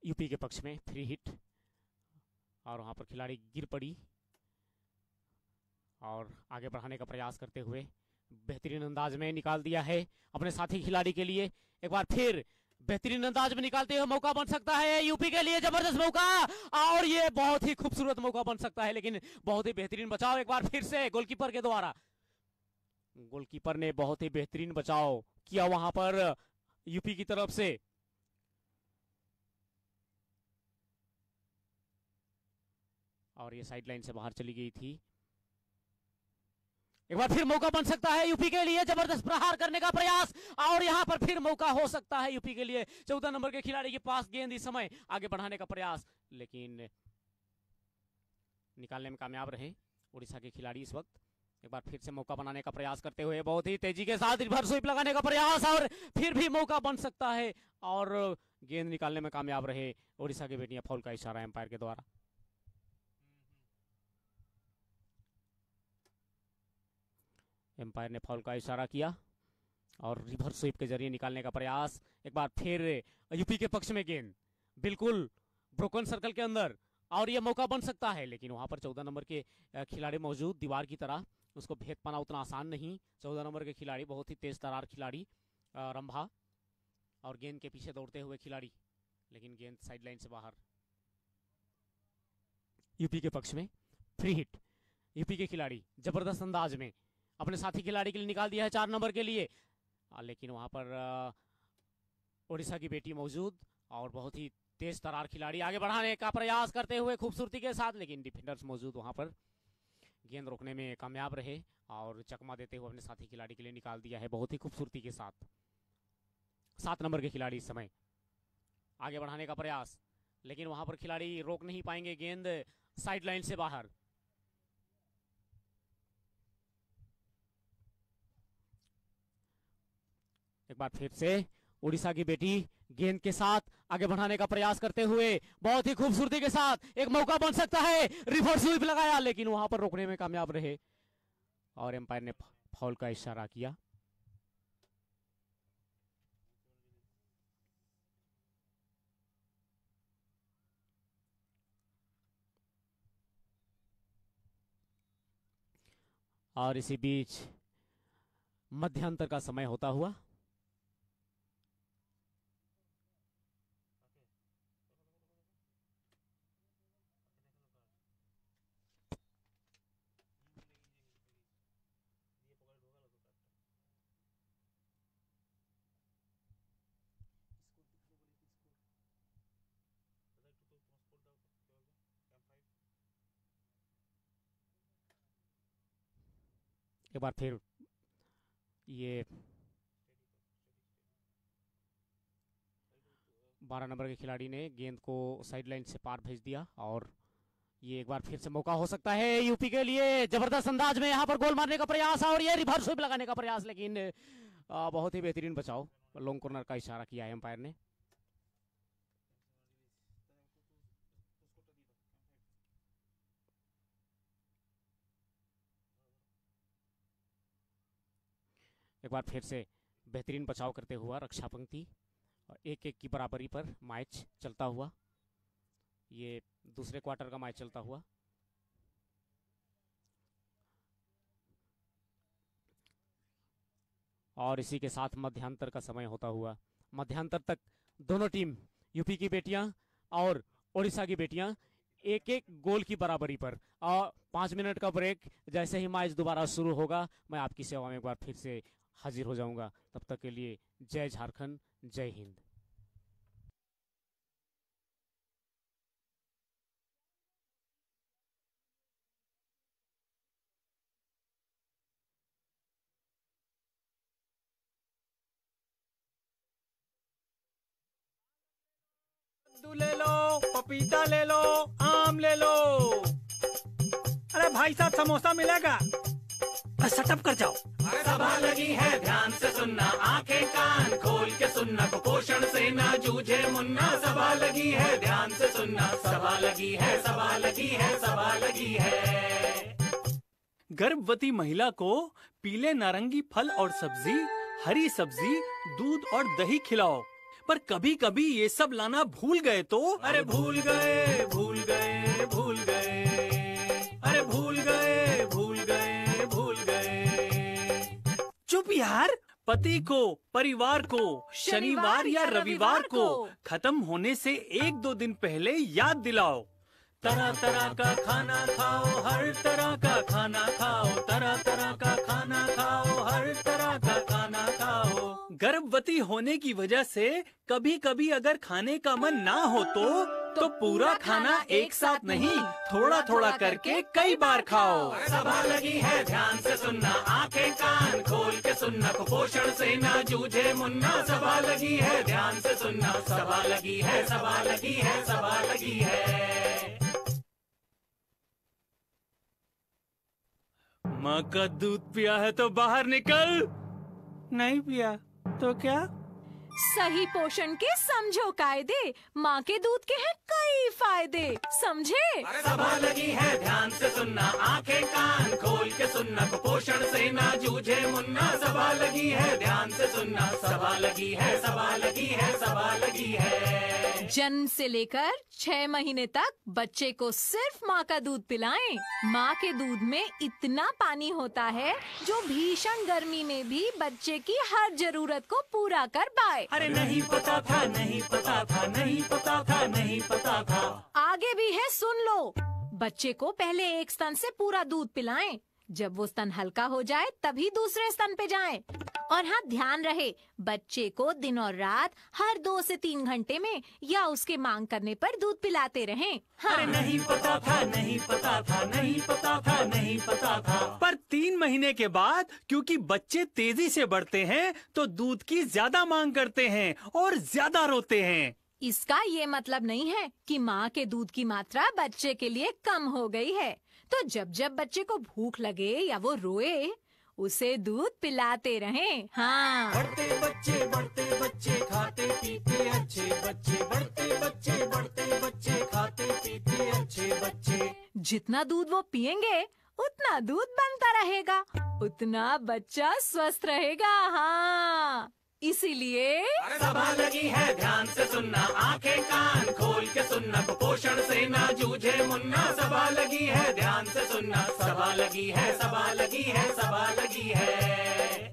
यूपी के पक्ष में फ्री हिट और वहां पर खिलाड़ी गिर पड़ी और आगे बढ़ाने का प्रयास करते हुए बेहतरीन अंदाज में निकाल दिया है अपने साथी खिलाड़ी के लिए। एक बार फिर बेहतरीन अंदाज में निकालते हुए मौका बन सकता है यूपी के लिए, जबरदस्त मौका और ये बहुत ही खूबसूरत मौका बन सकता है, लेकिन बहुत ही बेहतरीन बचाव एक बार फिर से गोलकीपर के द्वारा। गोलकीपर ने बहुत ही बेहतरीन बचाव किया वहां पर यूपी की तरफ से। और ये साइड लाइन से बाहर चली गई थी। एक बार फिर मौका बन सकता है यूपी के लिए, जबरदस्त प्रहार करने का प्रयास और यहां पर फिर मौका हो सकता है यूपी के लिए। 14 नंबर के खिलाड़ी के पास गेंद, इस समय आगे बढ़ाने का प्रयास, लेकिन निकालने में कामयाब रहे उड़ीसा के खिलाड़ी इस वक्त। एक बार फिर से मौका बनाने का प्रयास करते हुए बहुत ही तेजी के साथ रिवर्स स्वीप लगाने का प्रयास और फिर भी मौका बन सकता है और गेंद निकालने में कामयाब रहे उड़ीसा की बेटियां। फाउल का इशारा एम्पायर के द्वारा। एम्पायर ने फाउल का इशारा किया और रिवर्स स्वीप के जरिए निकालने का प्रयास। एक बार फिर यूपी के पक्ष में गेंद बिल्कुल ब्रोकन सर्कल के अंदर और यह मौका बन सकता है, लेकिन वहां पर 14 नंबर के खिलाड़ी मौजूद दीवार की तरह, उसको भेद पाना उतना आसान नहीं। 14 नंबर के खिलाड़ी बहुत ही तेज तरार खिलाड़ी रंभा और गेंद के पीछे दौड़ते हुए खिलाड़ी, लेकिन गेंद साइड लाइन से बाहर। यूपी के पक्ष में फ्री हिट, यूपी के खिलाड़ी जबरदस्त अंदाज में अपने साथी खिलाड़ी के लिए निकाल दिया है 4 नंबर के लिए, लेकिन वहां पर उड़ीसा की बेटी मौजूद और बहुत ही तेज तरार खिलाड़ी आगे बढ़ाने का प्रयास करते हुए खूबसूरती के साथ, लेकिन डिफेंडर्स मौजूद वहां पर गेंद रोकने में कामयाब रहे और चकमा देते हुए अपने साथी खिलाड़ी के लिए निकाल दिया है बहुत ही खूबसूरती के साथ। 7 नंबर के खिलाड़ी इस समय आगे बढ़ाने का प्रयास, लेकिन वहां पर खिलाड़ी रोक नहीं पाएंगे। गेंद साइड लाइन से बाहर। एक बार फिर से उड़ीसा की बेटी गेंद के साथ आगे बढ़ाने का प्रयास करते हुए बहुत ही खूबसूरती के साथ एक मौका बन सकता है। रिवर्स स्वीप लगाया, लेकिन वहां पर रोकने में कामयाब रहे और एम्पायर ने फाउल का इशारा किया। और इसी बीच मध्यांतर का समय होता हुआ एक बार फिर ये 12 नंबर के खिलाड़ी ने गेंद को साइड लाइन से पार भेज दिया और ये एक बार फिर से मौका हो सकता है यूपी के लिए। जबरदस्त अंदाज में यहाँ पर गोल मारने का प्रयास और ये रिवर्स स्वीप लगाने का प्रयास, लेकिन बहुत ही बेहतरीन बचाव। लॉन्ग कॉर्नर का इशारा किया है एम्पायर ने। एक बार फिर से बेहतरीन बचाव करते हुआ रक्षा पंक्ति, 1-1 की बराबरी पर मैच चलता हुआ। ये दूसरे क्वार्टर का मैच चलता हुआ। और इसी के साथ मध्यांतर का समय होता हुआ। मध्यांतर तक दोनों टीम, यूपी की बेटियां और ओडिशा की बेटियां, 1-1 गोल की बराबरी पर। और 5 मिनट का ब्रेक। जैसे ही मैच दोबारा शुरू होगा मैं आपकी सेवा में एक बार फिर से हाजिर हो जाऊंगा। तब तक के लिए जय झारखंड, जय हिंद। ले लो, पपीता ले लो, आम ले लो। अरे भाई साहब समोसा मिलेगा? सटअप कर जाओ। सभा लगी है ध्यान से सुनना, आंखें कान खोल के सुनना, कुपोषण से ना जूझे मुन्ना। सभा लगी है ध्यान से सुनना, सभा लगी है, सभा लगी है, सभा लगी है। गर्भवती महिला को पीले नारंगी फल और सब्जी, हरी सब्जी, दूध और दही खिलाओ। पर कभी कभी ये सब लाना भूल गए तो? अरे भूल गए, भूल गए, भूल गए, अरे भूल गए, भूल गए, भूल गए। चुप यार। पति को, परिवार को शनिवार या रविवार को खत्म होने से 1-2 दिन पहले याद दिलाओ। तरह तरह का खाना खाओ, हर तरह का खाना खाओ, तरह तरह का खाना खाओ, हर तरह का खाना खाओ। गर्भवती होने की वजह से कभी कभी अगर खाने का मन ना हो तो पूरा खाना एक साथ नहीं, थोड़ा थोड़ा करके कई बार खाओ। सभा लगी है ध्यान से सुनना, आंखें कान खोल के सुनना, कुपोषण से ना जूझे मुन्ना। सभा लगी है ध्यान से सुनना, सभा लगी है, सभा लगी है, सभा लगी है। माँ का दूध पिया है तो बाहर निकल, नहीं पिया तो क्या? सही पोषण के समझो कायदे, माँ के दूध के हैं कई फायदे, समझे? सभा लगी है ध्यान से सुनना, आंखें कान खोल के सुनना, कुपोषण से ना जूझे मुन्ना। सभा लगी है ध्यान से सुनना, सभा लगी है, सभा लगी है, सभा लगी है। जन्म से लेकर 6 महीने तक बच्चे को सिर्फ माँ का दूध पिलाएं। माँ के दूध में इतना पानी होता है जो भीषण गर्मी में भी बच्चे की हर जरूरत को पूरा कर पाए। अरे नहीं पता था, नहीं पता था, नहीं पता था, नहीं पता था। आगे भी है, सुन लो। बच्चे को पहले एक स्तन से पूरा दूध पिलाएं। जब वो स्तन हल्का हो जाए तभी दूसरे स्तन पे जाएं। और हाँ, ध्यान रहे, बच्चे को दिन और रात हर 2 से 3 घंटे में या उसके मांग करने पर दूध पिलाते रहें। हाँ। अरे नहीं पता था, नहीं पता था, नहीं पता था, नहीं पता था। पर 3 महीने के बाद क्योंकि बच्चे तेजी से बढ़ते हैं तो दूध की ज्यादा मांग करते हैं और ज्यादा रोते हैं। इसका ये मतलब नहीं है कि माँ के दूध की मात्रा बच्चे के लिए कम हो गई है। तो जब जब बच्चे को भूख लगे या वो रोए, उसे दूध पिलाते रहें। हाँ। बढ़ते बच्चे खाते पीते अच्छे बच्चे, बढ़ते बच्चे खाते पीते अच्छे बच्चे। जितना दूध वो पिएंगे उतना दूध बनता रहेगा, उतना बच्चा स्वस्थ रहेगा। हाँ, इसीलिए सभा लगी है ध्यान से सुनना, आंखें कान खोल के सुनना, कुपोषण से ना जूझे मुन्ना। सभा लगी है ध्यान से सुनना, सभा लगी है, सभा लगी है, सभा लगी है।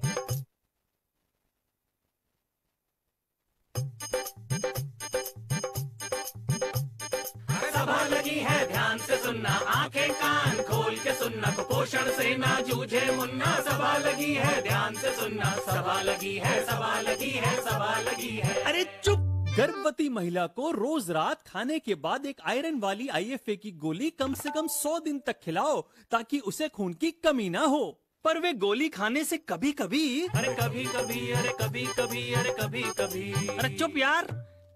सभा लगी है ध्यान से सुनना, आंखें कान खोल के सुनना, कुपोषण से ना जूझे मुन्ना। सभा लगी है ध्यान से सुनना, सभा लगी है, सभा लगी है, सभा लगी है। अरे चुप! गर्भवती महिला को रोज रात खाने के बाद एक आयरन वाली IFA की गोली कम से कम 100 दिन तक खिलाओ ताकि उसे खून की कमी ना हो। पर वे गोली खाने से कभी कभी अरे कभी कभी, अरे कभी कभी, अरे कभी कभी। अरे चुप यार,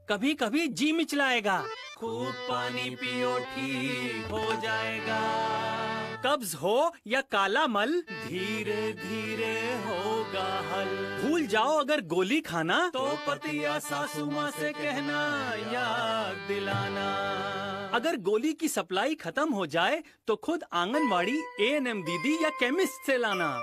कभी कभी जी मिचलाएगा। खूब पानी पियो ठीक हो जाएगा। कब्ज हो या काला मल, धीरे धीरे होगा हल। भूल जाओ अगर गोली खाना तो पति या सासू माँ से कहना, याद दिलाना। अगर गोली की सप्लाई खत्म हो जाए तो खुद आंगनवाड़ी, ANM दीदी या केमिस्ट से लाना।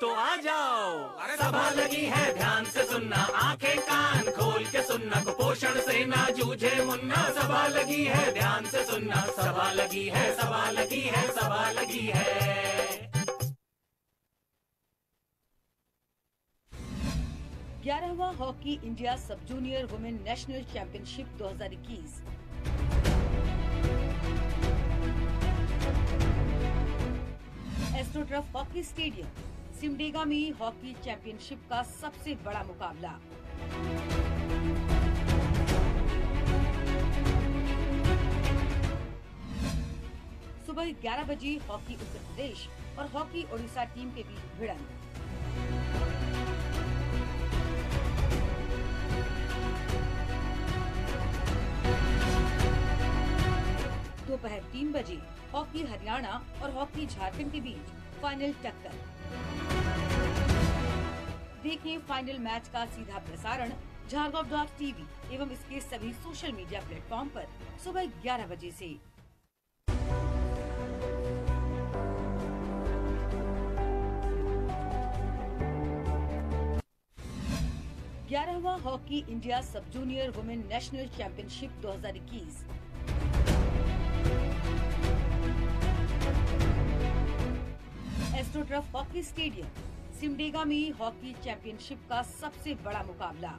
तो आ जाओ। सभा लगी है ध्यान से सुनना, आंखें कान खोल के सुनना, कुपोषण से ना जूझे मुन्ना। सभा लगी है ध्यान से सुनना, सभा लगी है, सभा लगी है, सभा लगी है। 11वां hockey India sub junior women national championship 2021 astroturf hockey stadium Simdega में हॉकी चैंपियनशिप का सबसे बड़ा मुकाबला। सुबह 11 बजे हॉकी उत्तर प्रदेश और हॉकी ओडिशा टीम के बीच भिड़ंत। दोपहर 3 बजे हॉकी हरियाणा और हॉकी झारखंड के बीच फाइनल टक्कर। देखें फाइनल मैच का सीधा प्रसारण झारखंड.tv एवं इसके सभी सोशल मीडिया प्लेटफॉर्म पर सुबह 11 बजे से। ग्यारहवां hockey India sub junior women national championship 2021 astroturf hockey stadium Simdega में हॉकी चैंपियनशिप का सबसे बड़ा मुकाबला।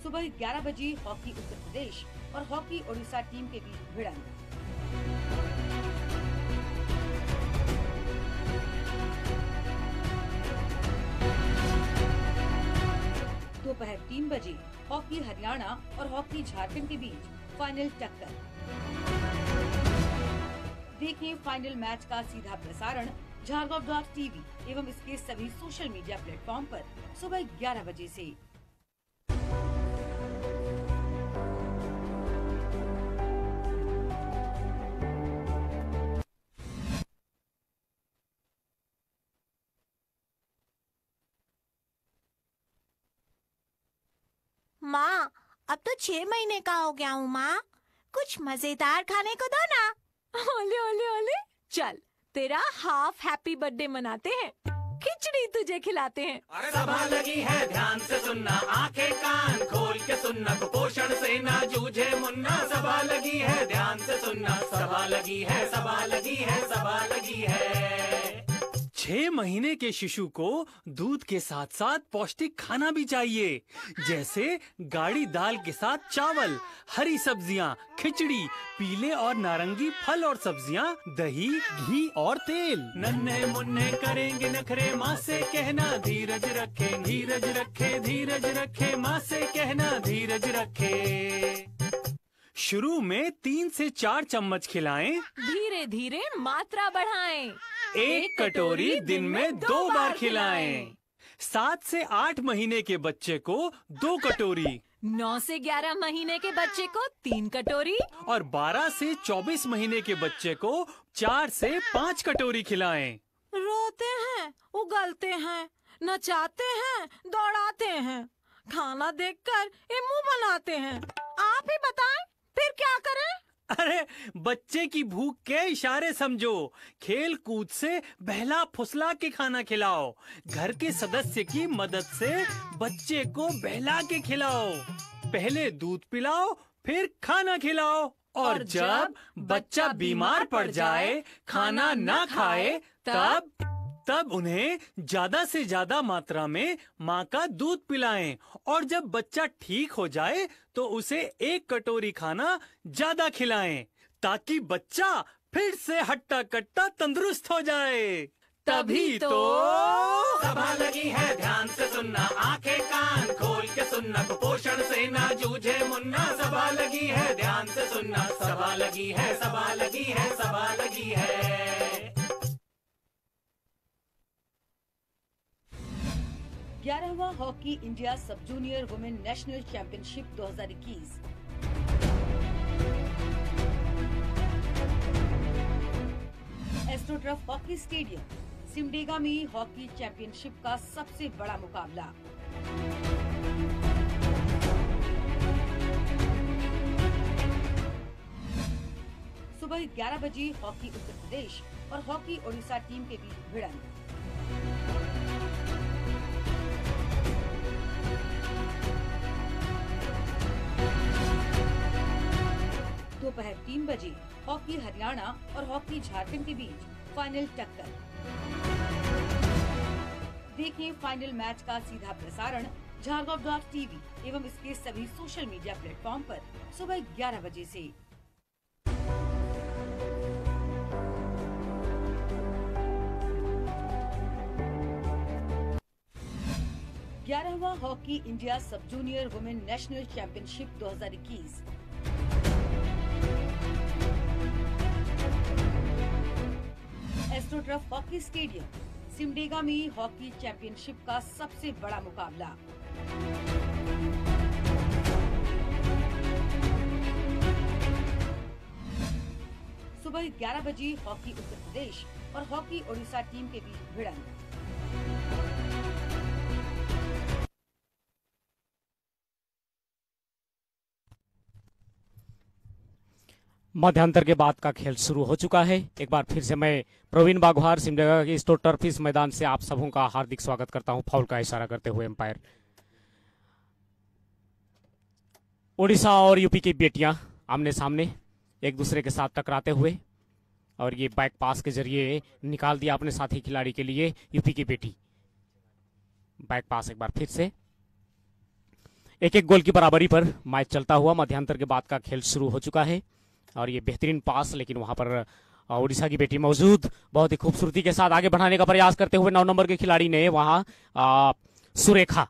सुबह 11 बजे हॉकी उत्तर प्रदेश और हॉकी ओडिशा टीम के बीच भिड़ंत। दोपहर 3 बजे हॉकी हरियाणा और हॉकी झारखंड के बीच फाइनल टक्कर। देखें फाइनल मैच का सीधा प्रसारण झारखंड.tv एवं इसके सभी सोशल मीडिया प्लेटफॉर्म पर सुबह 11 बजे से। माँ, अब तो 6 महीने का हो गया हूँ माँ, कुछ मजेदार खाने को दो ना। ओले ओले ओले, चल तेरा हाफ हैप्पी बर्थडे मनाते हैं, खिचड़ी तुझे खिलाते हैं। सभा लगी है ध्यान से सुनना, आंखें कान खोल के सुनना, कुपोषण से ना जूझे मुन्ना। सभा लगी है ध्यान से सुनना, सभा लगी है, सभा लगी है, सभा लगी है। 6 महीने के शिशु को दूध के साथ साथ पौष्टिक खाना भी चाहिए, जैसे गाढ़ी दाल के साथ चावल, हरी सब्जियां, खिचड़ी, पीले और नारंगी फल और सब्जियां, दही, घी और तेल। नन्हे मुन्ने करेंगे नखरे, माँ से कहना धीरज रखे, धीरज रखे, धीरज रखे, माँ से कहना धीरज रखे। शुरू में 3 से 4 चम्मच खिलाएं। धीरे धीरे मात्रा बढ़ाएं। 1 कटोरी दिन में 2 बार खिलाएं। 7 से 8 महीने के बच्चे को 2 कटोरी, 9 से 11 महीने के बच्चे को 3 कटोरी और 12 से 24 महीने के बच्चे को 4 से 5 कटोरी खिलाएं। रोते हैं, उगलते हैं, नचाते हैं, दौड़ाते हैं, खाना देखकर ये मुंह बनाते हैं। आप ही बताएं, फिर क्या करें? अरे बच्चे की भूख के इशारे समझो, खेल कूद से बहला फुसला के खाना खिलाओ। घर के सदस्य की मदद से बच्चे को बहला के खिलाओ। पहले दूध पिलाओ, फिर खाना खिलाओ। और जब बच्चा बीमार पड़ जाए, खाना ना खाए, तब उन्हें ज्यादा से ज्यादा मात्रा में माँ का दूध पिलाएं। और जब बच्चा ठीक हो जाए तो उसे 1 कटोरी खाना ज्यादा खिलाएं, ताकि बच्चा फिर से हट्टा कट्टा तंदुरुस्त हो जाए। तभी तो सभा लगी है ध्यान से सुनना, आंखें कान खोल के सुनना, कुपोषण से ना जूझे मुन्ना। सभा लगी है ध्यान से सुनना, सभा लगी है, सभा लगी है, सभा लगी है। 11वां hockey India sub junior women national championship 2021। Astroturf hockey stadium, Simdega में हॉकी चैंपियनशिप का सबसे बड़ा मुकाबला। सुबह 11 बजे हॉकी उत्तर प्रदेश और हॉकी ओडिशा टीम के बीच भिड़ंत। दोपहर 3 बजे हॉकी हरियाणा और हॉकी झारखंड के बीच फाइनल टक्कर। देखें फाइनल मैच का सीधा प्रसारण झारखंड.tv एवं इसके सभी सोशल मीडिया प्लेटफॉर्म पर सुबह 11 बजे से। ग्यारहवां hockey India sub junior women national championship 2021। Astroturf hockey stadium, Simdega में हॉकी चैंपियनशिप का सबसे बड़ा मुकाबला। सुबह 11 बजे हॉकी उत्तर प्रदेश और हॉकी ओडिशा टीम के बीच भिड़ंत। मध्यांतर के बाद का खेल शुरू हो चुका है। एक बार फिर से मैं प्रवीण बाघवार सिमडेगा के एस्ट्रोटर्फ इस मैदान से आप सबों का हार्दिक स्वागत करता हूं। फाउल का इशारा करते हुए एम्पायर। ओडिशा और यूपी की बेटियां आमने सामने एक दूसरे के साथ टकराते हुए, और ये बैक पास के जरिए निकाल दिया अपने साथी खिलाड़ी के लिए यूपी की बेटी। बैक पास एक बार फिर से 1-1 गोल की बराबरी पर मैच चलता हुआ मध्यांतर के बाद का खेल शुरू हो चुका है। और ये बेहतरीन पास, लेकिन वहां पर ओडिशा की बेटी मौजूद बहुत ही खूबसूरती के साथ आगे बढ़ाने का प्रयास करते हुए 9 नंबर के खिलाड़ी ने वहां सुरेखा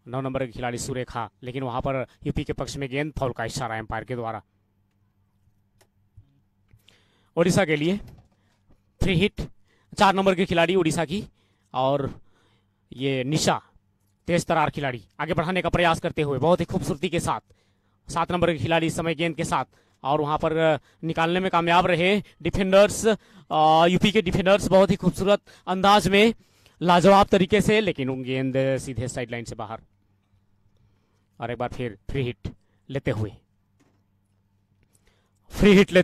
9 नंबर के खिलाड़ी सुरेखा, लेकिन वहां पर यूपी के पक्ष में गेंद। फाउल का इशारा एम्पायर के द्वारा। ओडिशा के लिए फ्री हिट 4 नंबर के खिलाड़ी ओडिशा की, और ये निशा तेज तरार खिलाड़ी आगे बढ़ाने का प्रयास करते हुए बहुत ही खूबसूरती के साथ 7 नंबर के खिलाड़ी इस समय गेंद के साथ, और वहां पर निकालने में कामयाब रहे डिफेंडर्स। यूपी के डिफेंडर्स बहुत ही खूबसूरत अंदाज में, लाजवाब तरीके से, लेकिन उन गेंद सीधे साइड लाइन से बाहर। और एक बार फिर फ्री हिट लेते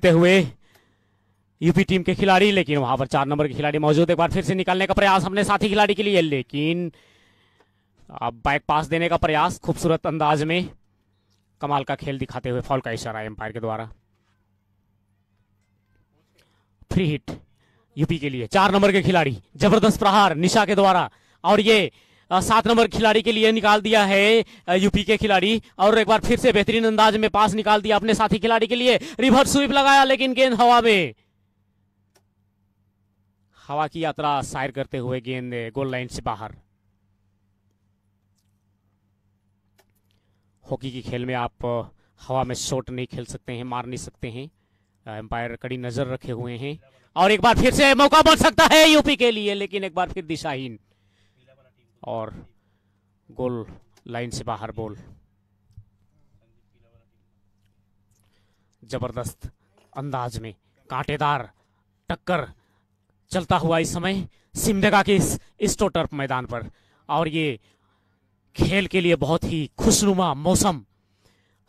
हुए यूपी टीम के खिलाड़ी, लेकिन वहां पर 4 नंबर के खिलाड़ी मौजूद। एक बार फिर से निकालने का प्रयास अपने साथी खिलाड़ी के लिए, लेकिन अब बैक पास देने का प्रयास खूबसूरत अंदाज में, कमाल का खेल दिखाते हुए फाउल का इशारा एम्पायर के द्वारा। फ्री हिट यूपी के लिए 4 नंबर के खिलाड़ी, जबरदस्त प्रहार निशा के द्वारा, और ये 7 नंबर खिलाड़ी के लिए निकाल दिया है यूपी के खिलाड़ी, और एक बार फिर से बेहतरीन अंदाज में पास निकाल दिया अपने साथी खिलाड़ी के लिए, रिवर्स स्वीप लगाया लेकिन गेंद हवा में, हवा की यात्रा सायर करते हुए गेंद गोल लाइन से बाहर। हॉकी की खेल में आप हवा में शॉट नहीं खेल सकते हैं, मार नहीं सकते हैं, एम्पायर कड़ी नजर रखे हुए हैं, और एक बार फिर से मौका बन सकता है यूपी के लिए, लेकिन एक बार फिर दिशाहीन और गोल लाइन से बाहर बॉल। जबरदस्त अंदाज में कांटेदार टक्कर चलता हुआ इस समय सिमडेगा के इस टर्फ मैदान पर, और ये खेल के लिए बहुत ही खुशनुमा मौसम,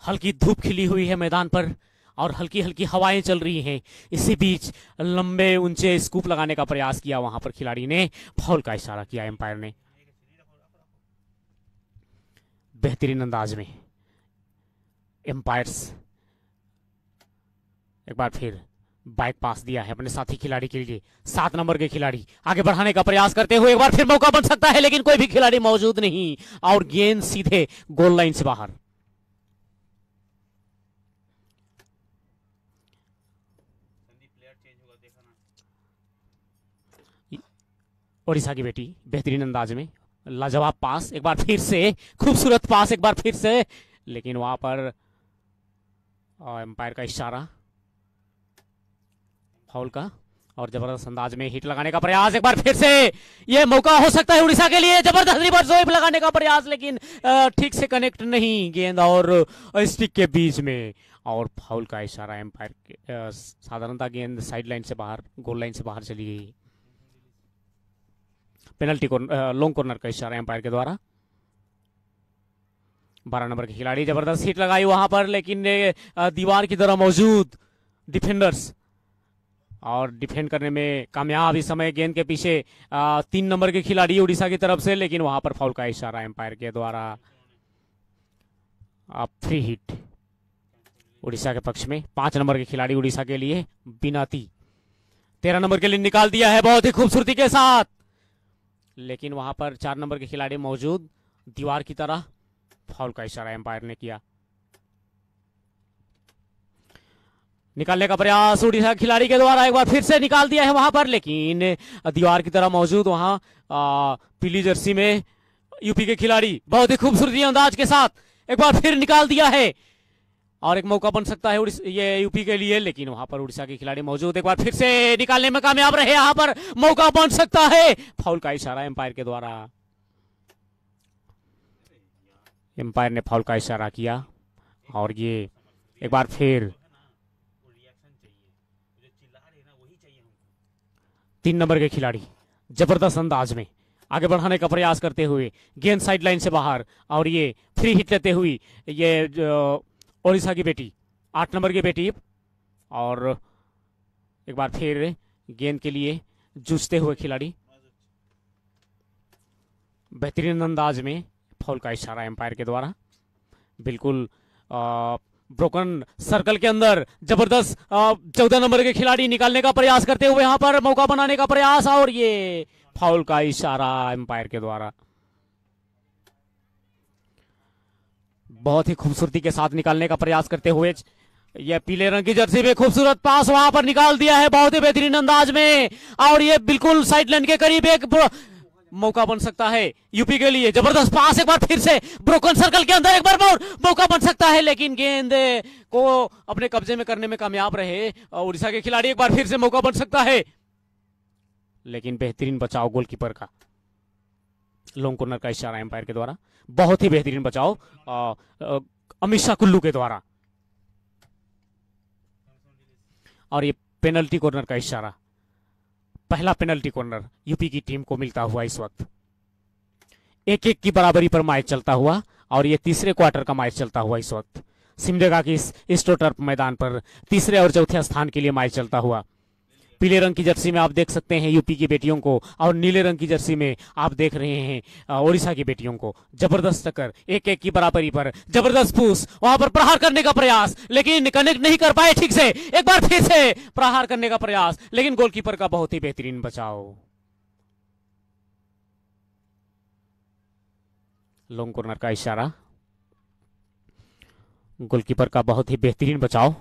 हल्की धूप खिली हुई है मैदान पर और हल्की हल्की हवाएं चल रही हैं। इसी बीच लंबे ऊंचे स्कूप लगाने का प्रयास किया, वहां पर खिलाड़ी ने फाउल का इशारा किया एम्पायर ने। बेहतरीन अंदाज में एम्पायर्स एक बार फिर बाइक पास दिया है अपने साथी खिलाड़ी के लिए। 7 नंबर के खिलाड़ी आगे बढ़ाने का प्रयास करते हुए एक बार फिर मौका बन सकता है, लेकिन कोई भी खिलाड़ी मौजूद नहीं और गेंद सीधे गोल लाइन से बाहर। ओडिशा की बेटी बेहतरीन अंदाज में लाजवाब पास, एक बार फिर से खूबसूरत पास, एक बार फिर से, लेकिन वहां पर एम्पायर का इशारा फाउल का, और जबरदस्त अंदाज में हिट लगाने का प्रयास, एक बार फिर से यह मौका हो सकता है उड़ीसा के लिए। जबरदस्त रिवर्स स्वीप लगाने का प्रयास, लेकिन ठीक से कनेक्ट नहीं गेंद और स्टिक के बीच में, और फाउल का इशारा एम्पायर के। साधारणतः गेंद साइड लाइन से बाहर, गोल लाइन से बाहर चली गई। पेनल्टी लॉन्ग कॉर्नर का इशारा एम्पायर के द्वारा। 12 नंबर के खिलाड़ी जबरदस्त हिट लगाई वहां पर, लेकिन दीवार की तरह मौजूद डिफेंडर्स और डिफेंड करने में कामयाब इस समय गेंद के पीछे 3 नंबर के खिलाड़ी उड़ीसा की तरफ से, लेकिन वहां पर फाउल का इशारा एम्पायर के द्वारा। फ्री हिट उड़ीसा के पक्ष में। 5 नंबर के खिलाड़ी उड़ीसा के लिए बिनाती 13 नंबर के लिए निकाल दिया है बहुत ही खूबसूरती के साथ, लेकिन वहां पर 4 नंबर के खिलाड़ी मौजूद दीवार की तरह, फाउल का इशारा एम्पायर ने किया। निकालने का प्रयास उड़ीसा खिलाड़ी के द्वारा, एक बार फिर से निकाल दिया है वहां पर, लेकिन दीवार की तरह मौजूद वहां पीली जर्सी में यूपी के खिलाड़ी बहुत ही खूबसूरती अंदाज के साथ एक बार फिर निकाल दिया है, और एक मौका बन सकता है ये यूपी के लिए, लेकिन वहां पर उड़ीसा के खिलाड़ी मौजूद, एक बार फिर से निकालने में कामयाब रहे, यहां पर मौका बन सकता है। फाउल का इशारा एम्पायर के द्वारा, एम्पायर ने फाउल का इशारा किया, और ये एक बार फिर 3 नंबर के खिलाड़ी जबरदस्त अंदाज में आगे बढ़ाने का प्रयास करते हुए, गेंद साइड लाइन से बाहर, और ये फ्री हिट लेते हुए ये ओडिशा की बेटी 8 नंबर की बेटी, और एक बार फिर गेंद के लिए जूझते हुए खिलाड़ी। बेहतरीन अंदाज में फाउल का इशारा एम्पायर के द्वारा। बिल्कुल ब्रोकन सर्कल के अंदर जबरदस्त 14 नंबर के खिलाड़ी निकालने का प्रयास करते हुए यहां पर मौका बनाने का प्रयास, और ये फाउल का इशारा एम्पायर के द्वारा। बहुत ही खूबसूरती के साथ निकालने का प्रयास करते हुए यह पीले रंग की जर्सी में खूबसूरत पास वहां पर निकाल दिया है बहुत ही बेहतरीन अंदाज में, और ये बिल्कुल साइड लाइन के करीब एक मौका बन सकता है यूपी के लिए। जबरदस्त पास, एक बार फिर से ब्रोकन सर्कल के अंदर एक बार मौका बन सकता है, लेकिन गेंद को अपने कब्जे में करने में कामयाब रहे उड़ीसा के खिलाड़ी। एक बार फिर से मौका बन सकता है, लेकिन बेहतरीन बचाव गोलकीपर का, लॉन्ग कॉर्नर का इशारा एम्पायर के द्वारा। बहुत ही बेहतरीन बचाव अमीषा कुल्लू के द्वारा, और ये पेनल्टी कॉर्नर का इशारा। पहला पेनल्टी कॉर्नर यूपी की टीम को मिलता हुआ इस वक्त 1-1 की बराबरी पर मैच चलता हुआ, और ये तीसरे क्वार्टर का मैच चलता हुआ इस वक्त सिमडेगा की इस टर्फ मैदान पर तीसरे और चौथे स्थान के लिए मैच चलता हुआ। पीले रंग की जर्सी में आप देख सकते हैं यूपी की बेटियों को, और नीले रंग की जर्सी में आप देख रहे हैं ओडिशा की बेटियों को। जबरदस्त टक्कर, एक एक की बराबरी पर जबरदस्त पुश, वहां पर प्रहार करने का प्रयास लेकिन कनेक्ट नहीं कर पाए ठीक से। एक बार फिर से प्रहार करने का प्रयास लेकिन गोलकीपर का बहुत ही बेहतरीन बचाव। लॉन्ग कॉर्नर का इशारा, गोलकीपर का बहुत ही बेहतरीन बचाव।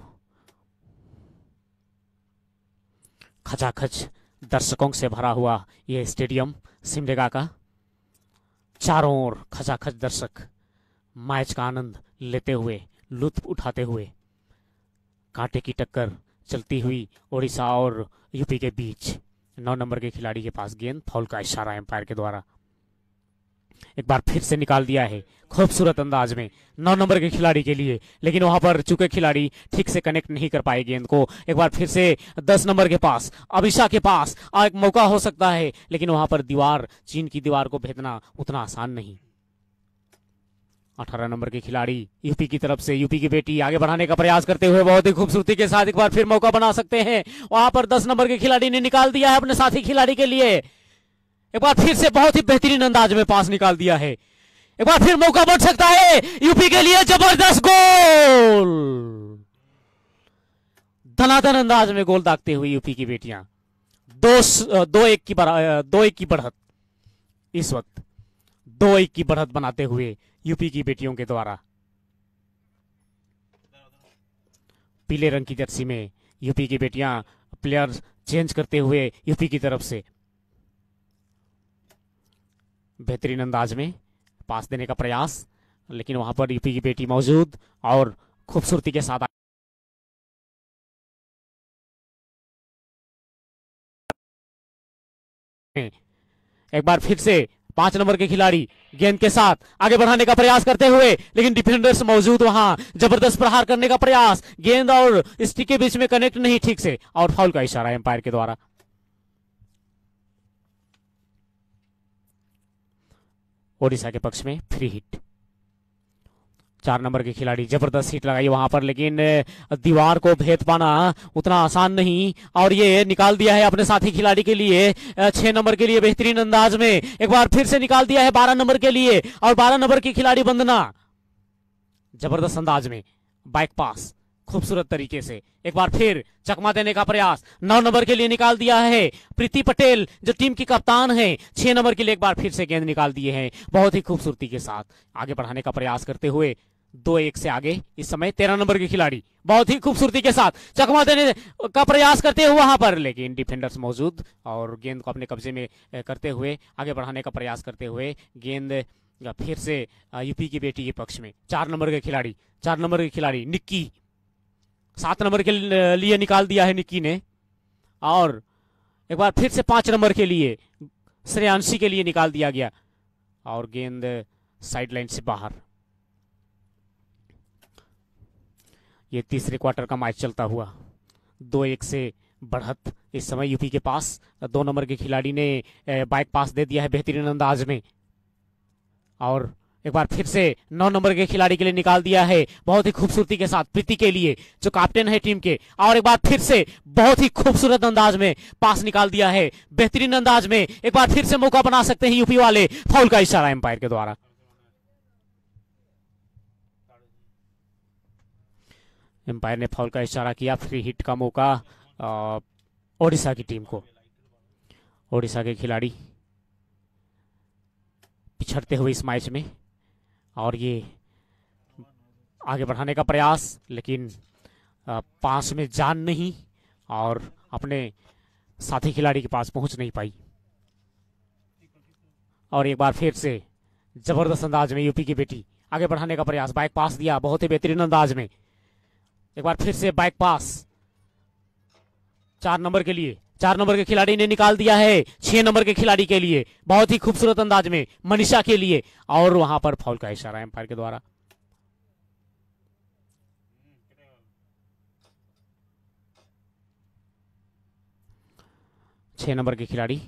खचाखच दर्शकों से भरा हुआ यह स्टेडियम सिमडेगा का, चारों ओर खचाखच दर्शक मैच का आनंद लेते हुए, लुत्फ उठाते हुए। कांटे की टक्कर चलती हुई ओडिशा और यूपी के बीच। 9 नंबर के खिलाड़ी के पास गेंद, फाउल का इशारा एम्पायर के द्वारा। एक बार फिर से निकाल दिया है खूबसूरत अंदाज में 9 नंबर के खिलाड़ी के लिए, लेकिन वहां पर चूके खिलाड़ी ठीक से कनेक्ट नहीं कर पाए गेंद को। एक बार फिर से 10 नंबर के पास, अभिषा के पास एक मौका हो सकता है, लेकिन वहां पर दीवार, चीन की दीवार को भेदना उतना आसान नहीं। 18 नंबर के खिलाड़ी यूपी की तरफ से, यूपी की बेटी आगे बढ़ाने का प्रयास करते हुए बहुत ही खूबसूरती के साथ एक बार फिर मौका बना सकते हैं। वहां पर 10 नंबर के खिलाड़ी ने निकाल दिया है अपने साथी खिलाड़ी के लिए। एक बार फिर से बहुत ही बेहतरीन अंदाज में पास निकाल दिया है। एक बार फिर मौका बन सकता है यूपी के लिए। जबरदस्त गोल, धनाधन अंदाज में गोल दागते हुए यूपी की बेटियां 2-1 की बढ़त, इस वक्त 2-1 की बढ़त बनाते हुए यूपी की बेटियों के द्वारा। पीले रंग की जर्सी में यूपी की बेटियां प्लेयर चेंज करते हुए यूपी की तरफ से बेहतरीन अंदाज में पास देने का प्रयास, लेकिन वहां पर यूपी की बेटी मौजूद और खूबसूरती के साथ एक बार फिर से 5 नंबर के खिलाड़ी गेंद के साथ आगे बढ़ाने का प्रयास करते हुए, लेकिन डिफेंडर्स मौजूद वहां। जबरदस्त प्रहार करने का प्रयास, गेंद और स्टिक के बीच में कनेक्ट नहीं ठीक से, और फाउल का इशारा एम्पायर के द्वारा। ओडिशा के पक्ष में फ्री हिट। 4 नंबर के खिलाड़ी जबरदस्त हिट लगाई वहां पर, लेकिन दीवार को भेद पाना उतना आसान नहीं, और ये निकाल दिया है अपने साथी खिलाड़ी के लिए। 6 नंबर के लिए बेहतरीन अंदाज में एक बार फिर से निकाल दिया है 12 नंबर के लिए, और 12 नंबर की खिलाड़ी वंदना जबरदस्त अंदाज में बाइक पास खूबसूरत तरीके से एक बार फिर चकमा देने का प्रयास। 9 नंबर के लिए निकाल दिया है प्रीति पटेल जो टीम की कप्तान है। 6 नंबर के लिए एक बार फिर से गेंद निकाल दिए हैं, बहुत ही खूबसूरती के साथ आगे बढ़ाने का प्रयास करते हुए 2-1 से आगे। इस समय 13 नंबर के खिलाड़ी बहुत ही खूबसूरती के साथ चकमा देने का प्रयास करते हुए वहां पर, लेकिन डिफेंडर्स मौजूद और गेंद को अपने कब्जे में करते हुए आगे बढ़ाने का प्रयास करते हुए गेंद फिर से यूपी की बेटी के पक्ष में। 4 नंबर के खिलाड़ी निक्की 7 नंबर के लिए निकाल दिया है निक्की ने, और एक बार फिर से 5 नंबर के लिए श्रेयांशी के लिए निकाल दिया गया, और गेंद साइड लाइन से बाहर। ये तीसरे क्वार्टर का मैच चलता हुआ 2-1 से बढ़त इस समय यूपी के पास। 2 नंबर के खिलाड़ी ने बाइक पास दे दिया है बेहतरीन अंदाज में, और एक बार फिर से 9 नंबर के खिलाड़ी के लिए निकाल दिया है बहुत ही खूबसूरती के साथ प्रीति के लिए जो कैप्टन है टीम के, और एक बार फिर से बहुत ही खूबसूरत अंदाज में पास निकाल दिया है बेहतरीन अंदाज में। एक बार फिर से मौका बना सकते हैं यूपी वाले, फाउल का इशारा एम्पायर के द्वारा। एम्पायर ने फाउल का इशारा किया, फ्री हिट का मौका ओडिशा की टीम को। ओडिशा के खिलाड़ी पिछड़ते हुए इस मैच में, और ये आगे बढ़ाने का प्रयास, लेकिन पास में जान नहीं और अपने साथी खिलाड़ी के पास पहुंच नहीं पाई। और एक बार फिर से जबरदस्त अंदाज में यूपी की बेटी आगे बढ़ाने का प्रयास, बाइक पास दिया बहुत ही बेहतरीन अंदाज में। एक बार फिर से बाइक पास 4 नंबर के लिए, 4 नंबर के खिलाड़ी ने निकाल दिया है 6 नंबर के खिलाड़ी के लिए बहुत ही खूबसूरत अंदाज में मनीषा के लिए, और वहां पर फाउल का इशारा एम्पायर के द्वारा। छह नंबर के खिलाड़ी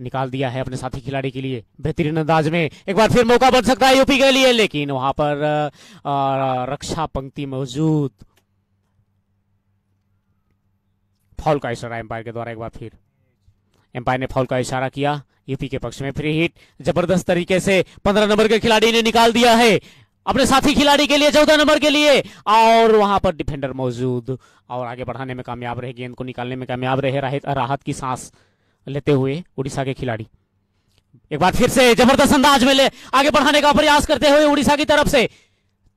निकाल दिया है अपने साथी खिलाड़ी के लिए बेहतरीन अंदाज में। एक बार फिर मौका बन सकता है यूपी के लिए, लेकिन वहां पर रक्षा पंक्ति मौजूद, फाउल का इशारा एम्पायर के द्वारा। एक बार फिर एम्पायर ने फाउल का इशारा किया। यूपी के पक्ष में फ्री हिट जबरदस्त तरीके से 15 नंबर के खिलाड़ी ने निकाल दिया है अपने साथी खिलाड़ी के लिए 14 नंबर के लिए, और वहां पर डिफेंडर मौजूद और आगे बढ़ाने में कामयाब रहे, गेंद को निकालने में कामयाब रहे, राहत की सांस लेते हुए उड़ीसा के खिलाड़ी। एक बार फिर से जबरदस्त अंदाज में आगे बढ़ाने का प्रयास करते हुए उड़ीसा की तरफ से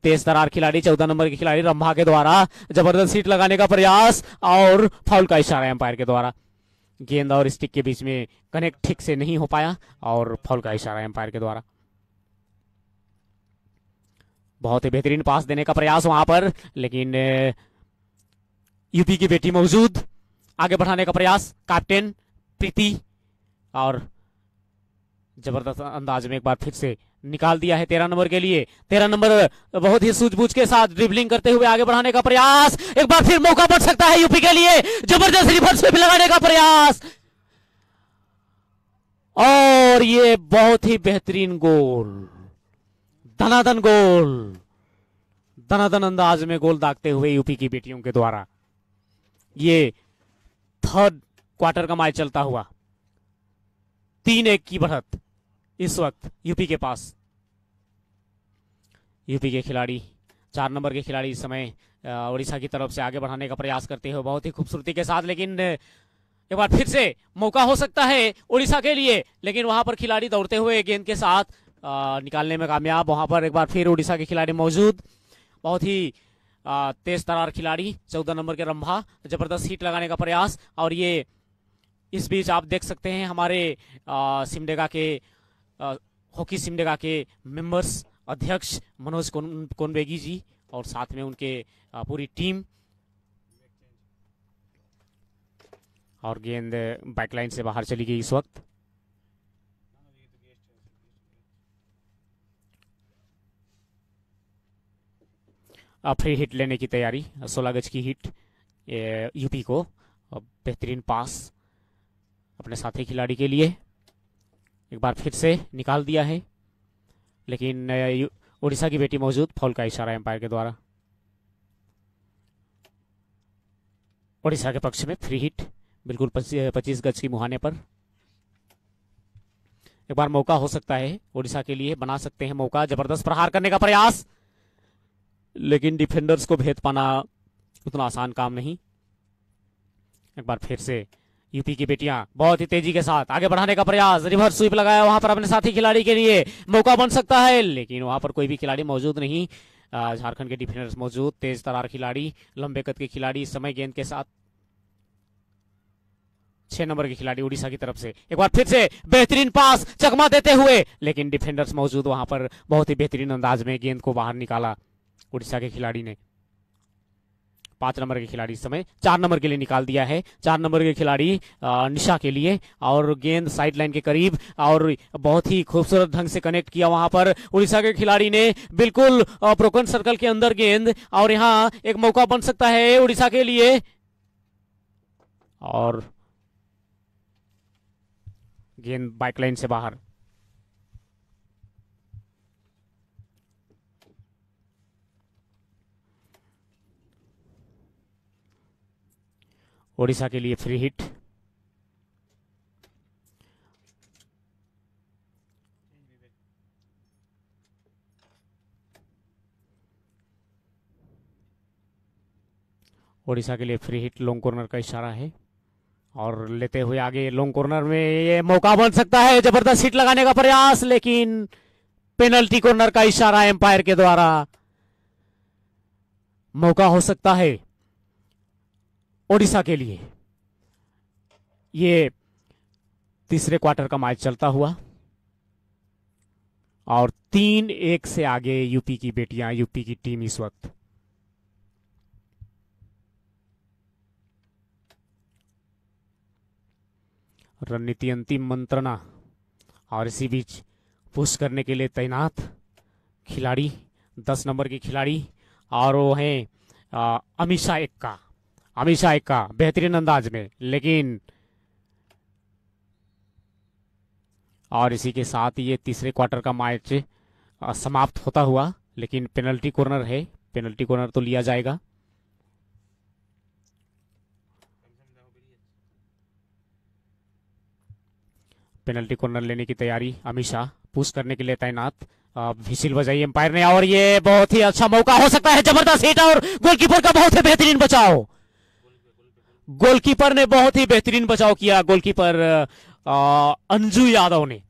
तेज तरार खिलाड़ी 14 नंबर के खिलाड़ी रंभा के द्वारा जबरदस्त हिट लगाने का प्रयास और फाउल का इशारा एम्पायर के द्वारा। गेंद और स्टिक के बीच में कनेक्ट ठीक से नहीं हो पाया और फाउल का इशारा एम्पायर के द्वारा। बहुत ही बेहतरीन पास देने का प्रयास वहां पर, लेकिन यूपी की बेटी मौजूद, आगे बढ़ाने का प्रयास कैप्टन प्रीति और जबरदस्त अंदाज में एक बार फिर से निकाल दिया है 13 नंबर के लिए। 13 नंबर बहुत ही सूझबूझ के साथ ड्रिबलिंग करते हुए आगे बढ़ाने का प्रयास, एक बार फिर मौका बन सकता है यूपी के लिए, जबरदस्त रिवर्स स्वीप लगाने का प्रयास और ये बहुत ही बेहतरीन गोल, धनाधन गोल, धनाधन अंदाज में गोल दागते हुए यूपी की बेटियों के द्वारा। ये थर्ड क्वार्टर का मैच चलता हुआ 3-1 की बढ़त इस वक्त यूपी के पास। यूपी के खिलाड़ी 4 नंबर के खिलाड़ी इस समय उड़ीसा की तरफ से आगे बढ़ाने का प्रयास करते हुए बहुत ही खूबसूरती के साथ, लेकिन एक बार फिर से मौका हो सकता है उड़ीसा के लिए, लेकिन वहां पर खिलाड़ी दौड़ते हुए गेंद के साथ निकालने में कामयाब। वहां पर एक बार फिर उड़ीसा के खिलाड़ी मौजूद, बहुत ही तेज तरार खिलाड़ी 14 नंबर के रंभा, जबरदस्त हिट लगाने का प्रयास। और ये इस बीच आप देख सकते हैं हमारे सिमडेगा के हॉकी सिमडेगा के मेंबर्स, अध्यक्ष मनोज कोनबेगी जी और साथ में उनके पूरी टीम, और गेंद बैकलाइन से बाहर चली गई इस वक्त। फ्री हिट लेने की तैयारी, 16 गज की हिट यूपी को, बेहतरीन पास अपने साथी खिलाड़ी के लिए, एक बार फिर से निकाल दिया है, लेकिन उड़ीसा की बेटी मौजूद, फाउल का इशारा एम्पायर के द्वारा। उड़ीसा के पक्ष में फ्री हिट बिल्कुल 25 गज की मुहाने पर। एक बार मौका हो सकता है उड़ीसा के लिए, बना सकते हैं मौका, जबरदस्त प्रहार करने का प्रयास, लेकिन डिफेंडर्स को भेद पाना उतना आसान काम नहीं। एक बार फिर से यूपी की बेटियां बहुत ही तेजी के साथ आगे बढ़ाने का प्रयास, रिवर्स स्वीप लगाया वहां पर अपने साथी खिलाड़ी के लिए, मौका बन सकता है, लेकिन वहां पर कोई भी खिलाड़ी मौजूद नहीं। झारखंड के डिफेंडर्स मौजूद, तेज तरार खिलाड़ी, लंबे कद के खिलाड़ी इस समय गेंद के साथ। 6 नंबर के खिलाड़ी उड़ीसा की तरफ से एक बार फिर से बेहतरीन पास चकमा देते हुए, लेकिन डिफेंडर्स मौजूद, वहां पर बहुत ही बेहतरीन अंदाज में गेंद को बाहर निकाला उड़ीसा के खिलाड़ी ने। 5 नंबर के खिलाड़ी इस समय 4 नंबर के लिए निकाल दिया है। 4 नंबर के खिलाड़ी निशा के लिए, और गेंद साइड लाइन के करीब और बहुत ही खूबसूरत ढंग से कनेक्ट किया वहां पर उड़ीसा के खिलाड़ी ने, बिल्कुल ब्रोकन सर्कल के अंदर गेंद, और यहां एक मौका बन सकता है उड़ीसा के लिए, और गेंद बैकलाइन से बाहर। ओडिशा के लिए फ्री हिट। ओडिशा के लिए फ्री हिट, लॉन्ग कॉर्नर का इशारा है, और लेते हुए आगे लॉन्ग कॉर्नर में ये मौका बन सकता है, जबरदस्त हिट लगाने का प्रयास, लेकिन पेनल्टी कॉर्नर का इशारा एम्पायर के द्वारा। मौका हो सकता है ओडिशा के लिए। ये तीसरे क्वार्टर का मैच चलता हुआ, और 3-1 से आगे यूपी की बेटियां, यूपी की टीम इस वक्त। रणनीति अंतिम मंत्रणा, और इसी बीच पुश करने के लिए तैनात खिलाड़ी, 10 नंबर की खिलाड़ी, और वो हैं अमीशा एक्का बेहतरीन अंदाज में, लेकिन और इसी के साथ ये तीसरे क्वार्टर का मैच समाप्त होता हुआ, लेकिन पेनल्टी कॉर्नर है, पेनल्टी कॉर्नर तो लिया जाएगा। पेनल्टी कॉर्नर लेने की तैयारी, अमित शाह पुश करने के लिए तैनात। विसिल बजाई एम्पायर ने और ये बहुत ही अच्छा मौका हो सकता है, जबरदस्त हिट और गोलकीपर का बहुत ही बेहतरीन बचाव। गोलकीपर ने बहुत ही बेहतरीन बचाव किया। गोलकीपर अंजू यादव ने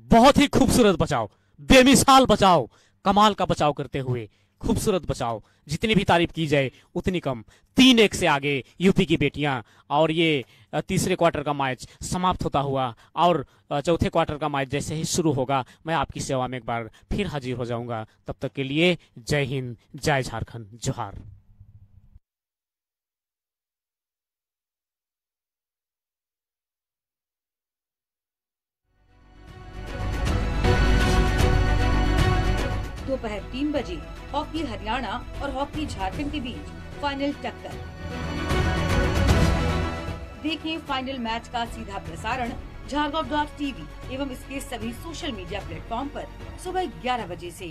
बहुत ही खूबसूरत बचाव, बेमिसाल बचाव, कमाल का बचाव करते हुए खूबसूरत बचाव। जितनी भी तारीफ की जाए उतनी कम। 3-1 से आगे यूपी की बेटियां। और ये तीसरे क्वार्टर का मैच समाप्त होता हुआ और चौथे क्वार्टर का मैच जैसे ही शुरू होगा मैं आपकी सेवा में एक बार फिर हाजिर हो जाऊंगा। तब तक के लिए जय हिंद, जय झारखंड, जोहार। दोपहर 3 बजे हॉकी हरियाणा और हॉकी झारखंड के बीच फाइनल टक्कर। देखें फाइनल मैच का सीधा प्रसारण झारखंड.tv एवं इसके सभी सोशल मीडिया प्लेटफॉर्म पर सुबह 11 बजे से।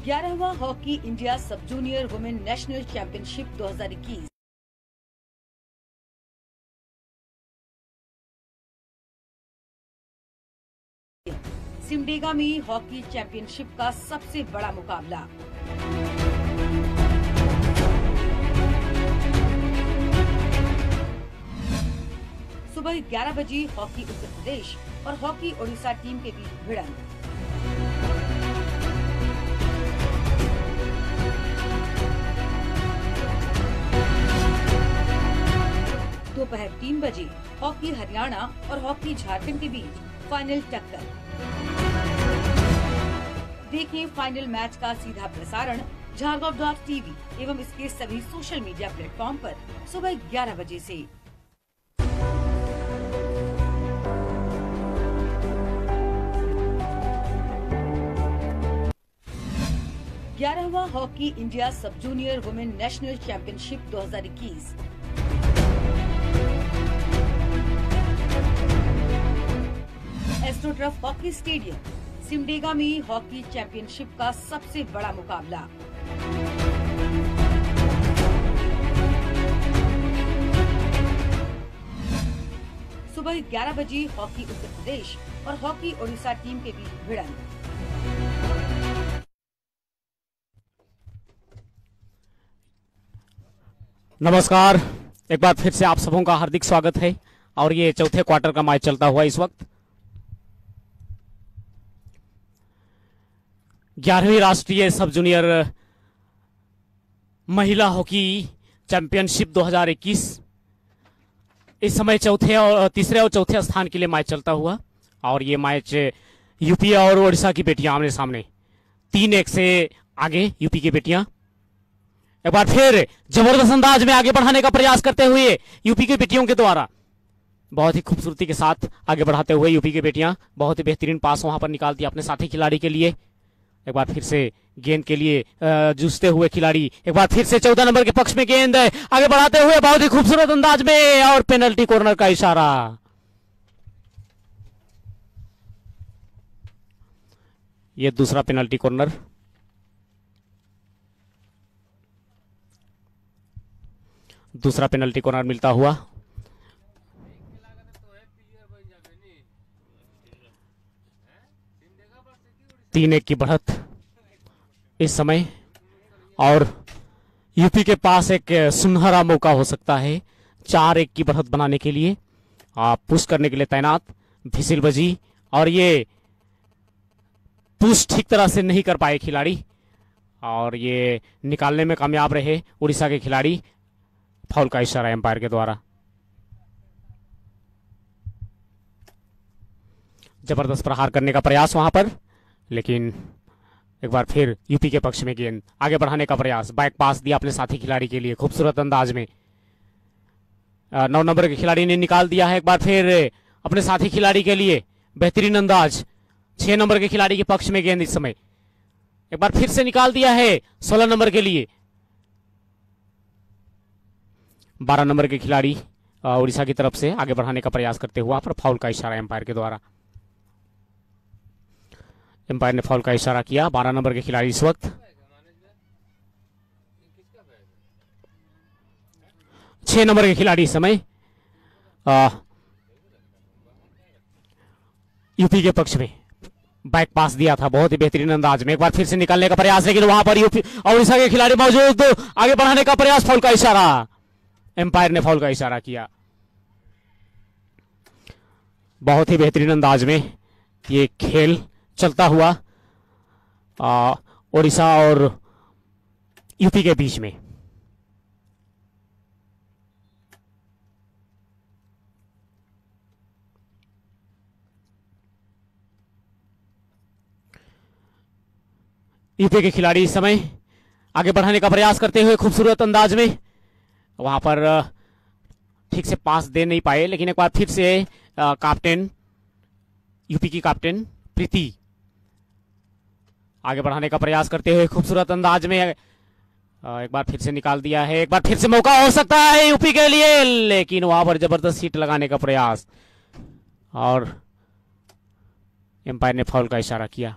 11वां hockey India sub junior women national championship 2021 Simdega में हॉकी चैंपियनशिप का सबसे बड़ा मुकाबला। सुबह 11 बजे हॉकी उत्तर प्रदेश और हॉकी ओडिशा टीम के बीच भिड़ंत। दोपहर 3 बजे हॉकी हरियाणा और हॉकी झारखंड के बीच फाइनल टक्कर। देखें फाइनल मैच का सीधा प्रसारण झारखंड.tv एवं इसके सभी सोशल मीडिया प्लेटफॉर्म पर सुबह 11 बजे से। ग्यारहवां hockey India sub junior women national championship 2021 astroturf hockey stadium Simdega में हॉकी चैंपियनशिप का सबसे बड़ा मुकाबला। सुबह 11 बजे हॉकी उत्तर प्रदेश और हॉकी ओडिशा टीम के बीच भिड़ंत। नमस्कार, एक बार फिर से आप सबों का हार्दिक स्वागत है। और ये चौथे क्वार्टर का मैच चलता हुआ इस वक्त 11वीं राष्ट्रीय सब जूनियर महिला हॉकी चैंपियनशिप 2021 इस समय तीसरे और चौथे स्थान के लिए मैच चलता हुआ। और ये मैच यूपी और ओडिशा की बेटियां आमने सामने 3-1 से आगे यूपी की बेटियां एक बार फिर जबरदस्त अंदाज में आगे बढ़ाने का प्रयास करते हुए यूपी की बेटियों के द्वारा बहुत ही खूबसूरती के साथ आगे बढ़ाते हुए यूपी की बेटियां बहुत ही बेहतरीन पास वहां पर निकालती अपने साथी खिलाड़ी के लिए। एक बार फिर से गेंद के लिए जूझते हुए खिलाड़ी एक बार फिर से 14 नंबर के पक्ष में गेंद आगे बढ़ाते हुए बहुत ही खूबसूरत अंदाज में और पेनल्टी कॉर्नर का इशारा। ये दूसरा पेनल्टी कॉर्नर। दूसरा पेनल्टी कॉर्नर मिलता हुआ। तीन 1 की बढ़त इस समय और यूपी के पास एक सुनहरा मौका हो सकता है 4-1 की बढ़त बनाने के लिए। आप पुश करने के लिए तैनात भिसिल बजी और ये पुश ठीक तरह से नहीं कर पाए खिलाड़ी और ये निकालने में कामयाब रहे उड़ीसा के खिलाड़ी। फाउल का इशारा एम्पायर के द्वारा। जबरदस्त प्रहार करने का प्रयास वहां पर, लेकिन एक बार फिर यूपी के पक्ष में गेंद आगे बढ़ाने का प्रयास। बैक पास दिया अपने साथी खिलाड़ी के लिए खूबसूरत अंदाज में। 9 नंबर के खिलाड़ी ने निकाल दिया है एक बार फिर अपने साथी खिलाड़ी के लिए बेहतरीन अंदाज। 6 नंबर के खिलाड़ी के पक्ष में गेंद इस समय एक बार फिर से निकाल दिया है 16 नंबर के लिए। 12 नंबर के खिलाड़ी उड़ीसा की तरफ से आगे बढ़ाने का प्रयास करते हुआ पर फाउल का इशारा एम्पायर के द्वारा। एम्पायर ने फाउल का इशारा किया। 12 नंबर के खिलाड़ी इस वक्त 6 नंबर के खिलाड़ी इस समय यूपी के पक्ष में बैक पास दिया था बहुत ही बेहतरीन अंदाज में। एक बार फिर से निकालने का प्रयास, लेकिन वहां पर यूपी उड़ीसा के खिलाड़ी मौजूद, आगे बढ़ाने का प्रयास, फाउल का इशारा, एम्पायर ने फाउल का इशारा किया। बहुत ही बेहतरीन अंदाज में ये खेल चलता हुआ उड़ीसा और यूपी के बीच में। यूपी के खिलाड़ी इस समय आगे बढ़ाने का प्रयास करते हुए खूबसूरत अंदाज में, वहां पर ठीक से पास दे नहीं पाए, लेकिन एक बार फिर से कैप्टन, यूपी की कैप्टन प्रीति आगे बढ़ाने का प्रयास करते हुए खूबसूरत अंदाज में एक बार फिर से निकाल दिया है। एक बार फिर से मौका हो सकता है यूपी के लिए, लेकिन वहां पर जबरदस्त हिट लगाने का प्रयास और एम्पायर ने फाउल का इशारा किया।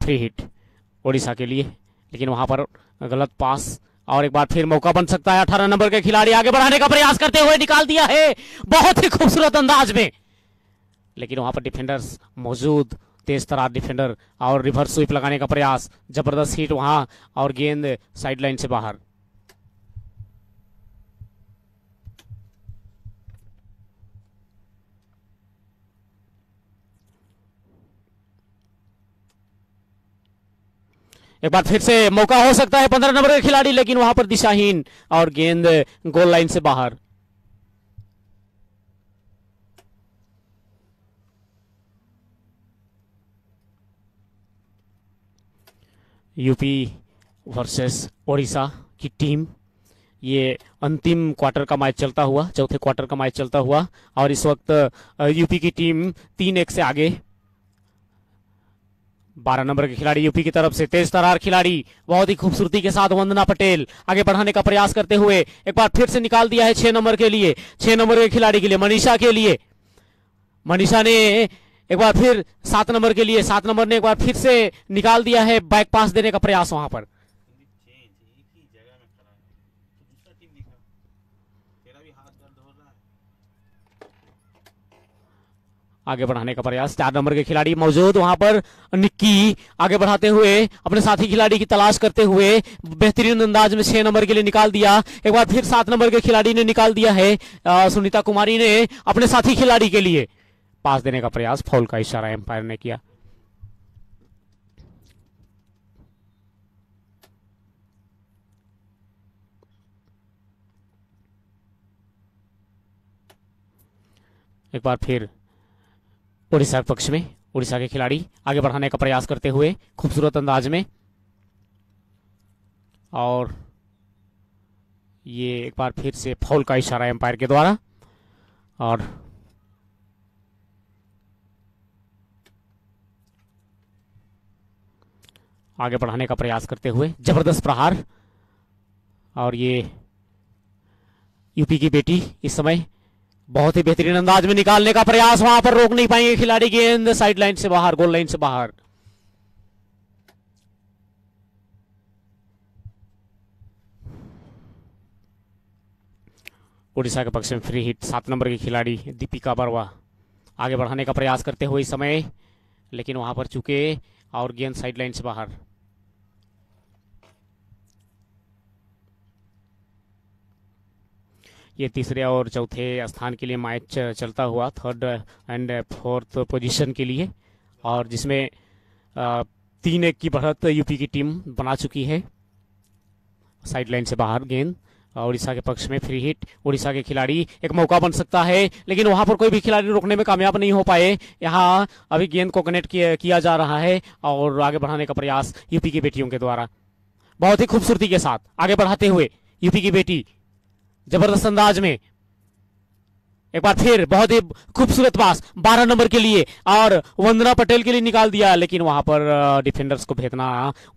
फ्री हिट ओडिशा के लिए, लेकिन वहां पर गलत पास और एक बार फिर मौका बन सकता है। 18 नंबर के खिलाड़ी आगे बढ़ाने का प्रयास करते हुए निकाल दिया है बहुत ही खूबसूरत अंदाज में, लेकिन वहां पर डिफेंडर्स मौजूद, तेज तरार डिफेंडर, और रिवर्स स्वीप लगाने का प्रयास, जबरदस्त हिट वहां और गेंद साइडलाइन से बाहर। एक बार फिर से मौका हो सकता है 15 नंबर के खिलाड़ी, लेकिन वहां पर दिशाहीन और गेंद गोल लाइन से बाहर। यूपी वर्सेस ओडिशा की टीम, ये अंतिम क्वार्टर का मैच चलता हुआ, चौथे क्वार्टर का मैच चलता हुआ, और इस वक्त यूपी की टीम 3-1 से आगे। 12 नंबर के खिलाड़ी यूपी की तरफ से तेज तरार खिलाड़ी, बहुत ही खूबसूरती के साथ वंदना पटेल आगे बढ़ाने का प्रयास करते हुए एक बार फिर से निकाल दिया है 6 नंबर के लिए, 6 नंबर के खिलाड़ी के लिए, मनीषा के लिए। मनीषा ने एक बार फिर 7 नंबर के लिए, 7 नंबर ने एक बार फिर से निकाल दिया है, बैक पास देने का प्रयास वहां पर। आगे बढ़ाने का प्रयास, 4 नंबर के खिलाड़ी मौजूद, वहां पर निक्की आगे बढ़ाते हुए अपने साथी खिलाड़ी की तलाश करते हुए बेहतरीन अंदाज में 6 नंबर के लिए निकाल दिया। एक बार फिर 7 नंबर के खिलाड़ी ने निकाल दिया है, सुनीता कुमारी ने अपने साथी खिलाड़ी के लिए पास देने का प्रयास, फाउल का इशारा एम्पायर ने किया। एक बार फिर उड़ीसा के पक्ष में उड़ीसा के खिलाड़ी आगे बढ़ाने का प्रयास करते हुए खूबसूरत अंदाज में, और ये एक बार फिर से फाउल का इशारा एम्पायर के द्वारा, और आगे बढ़ाने का प्रयास करते हुए जबरदस्त प्रहार, और ये यूपी की बेटी इस समय बहुत ही बेहतरीन अंदाज में निकालने का प्रयास, वहां पर रोक नहीं पाएंगे खिलाड़ी, गेंद साइड लाइन से बाहर, गोल लाइन से बाहर। उड़ीसा के पक्ष में फ्री हिट, 7 नंबर की खिलाड़ी दीपिका बरवा आगे बढ़ाने का प्रयास करते हुए इस समय, लेकिन वहां पर चुके और गेंद साइड लाइन से बाहर। ये तीसरे और चौथे स्थान के लिए मैच चलता हुआ, 3rd एंड 4th पोजीशन के लिए, और जिसमें 3-1 की बढ़त यूपी की टीम बना चुकी है। साइड लाइन से बाहर गेंद, उड़ीसा के पक्ष में फ्री हिट, उड़ीसा के खिलाड़ी, एक मौका बन सकता है, लेकिन वहां पर कोई भी खिलाड़ी रोकने में कामयाब नहीं हो पाए। यहाँ अभी गेंद को कनेक्ट किया जा रहा है और आगे बढ़ाने का प्रयास यूपी की बेटियों के द्वारा, बहुत ही खूबसूरती के साथ आगे बढ़ाते हुए यूपी की बेटी, जबरदस्त अंदाज में। एक बार फिर बहुत ही खूबसूरत पास 12 नंबर के लिए और वंदना पटेल के लिए निकाल दिया, लेकिन वहां पर डिफेंडर्स को भेजना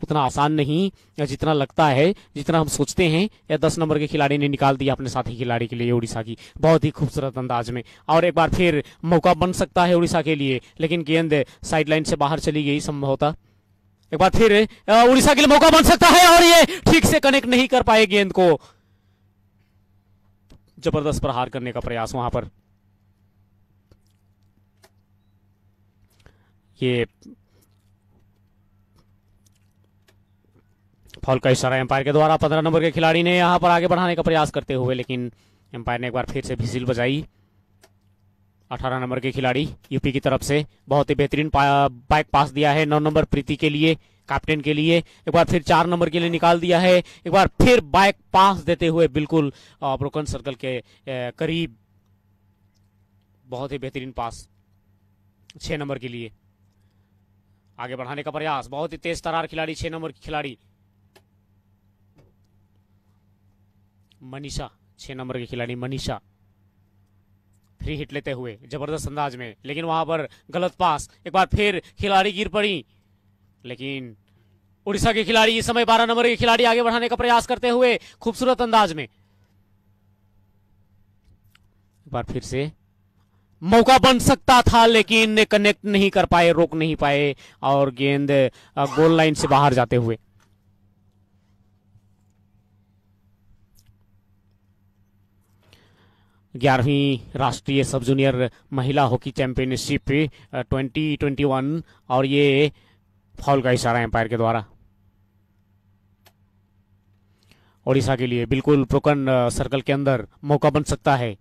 उतना आसान नहीं जितना लगता है, जितना हम सोचते हैं। या 10 नंबर के खिलाड़ी ने निकाल दिया अपने साथी खिलाड़ी के लिए उड़ीसा की, बहुत ही खूबसूरत अंदाज में, और एक बार फिर मौका बन सकता है उड़ीसा के लिए, लेकिन गेंद साइड लाइन से बाहर चली गई संभवतः। एक बार फिर उड़ीसा के लिए मौका बन सकता है और ये ठीक से कनेक्ट नहीं कर पाए गेंद को। जबरदस्त प्रहार करने का प्रयास वहां पर। ये फॉल का इशारा एम्पायर के द्वारा 15 नंबर के खिलाड़ी ने यहां पर आगे बढ़ाने का प्रयास करते हुए, लेकिन एम्पायर ने एक बार फिर से विजिल बजाई। 18 नंबर के खिलाड़ी यूपी की तरफ से बहुत ही बेहतरीन बैक पास दिया है 9 नंबर प्रीति के लिए, कैप्टन के लिए। एक बार फिर 4 नंबर के लिए निकाल दिया है, एक बार फिर बैक पास देते हुए बिल्कुल ब्रोकन सर्कल के करीब। बहुत ही बेहतरीन पास 6 नंबर के लिए, आगे बढ़ाने का प्रयास। बहुत ही तेज तरार खिलाड़ी 6 नंबर की खिलाड़ी मनीषा, 6 नंबर के खिलाड़ी मनीषा फ्री हिट लेते हुए जबरदस्त अंदाज में, लेकिन वहां पर गलत पास। एक बार फिर खिलाड़ी गिर पड़ी, लेकिन उड़ीसा के खिलाड़ी इस समय 12 नंबर के खिलाड़ी आगे बढ़ाने का प्रयास करते हुए खूबसूरत अंदाज में। एक बार फिर से मौका बन सकता था, लेकिन कनेक्ट नहीं कर पाए, रोक नहीं पाए और गेंद गोल लाइन से बाहर जाते हुए। ग्यारहवीं राष्ट्रीय सब जूनियर महिला हॉकी चैंपियनशिप 2021 और ये फाउल का इशारा एम्पायर के द्वारा ओडिशा के लिए बिल्कुल ब्रोकन सर्कल के अंदर मौका बन सकता है।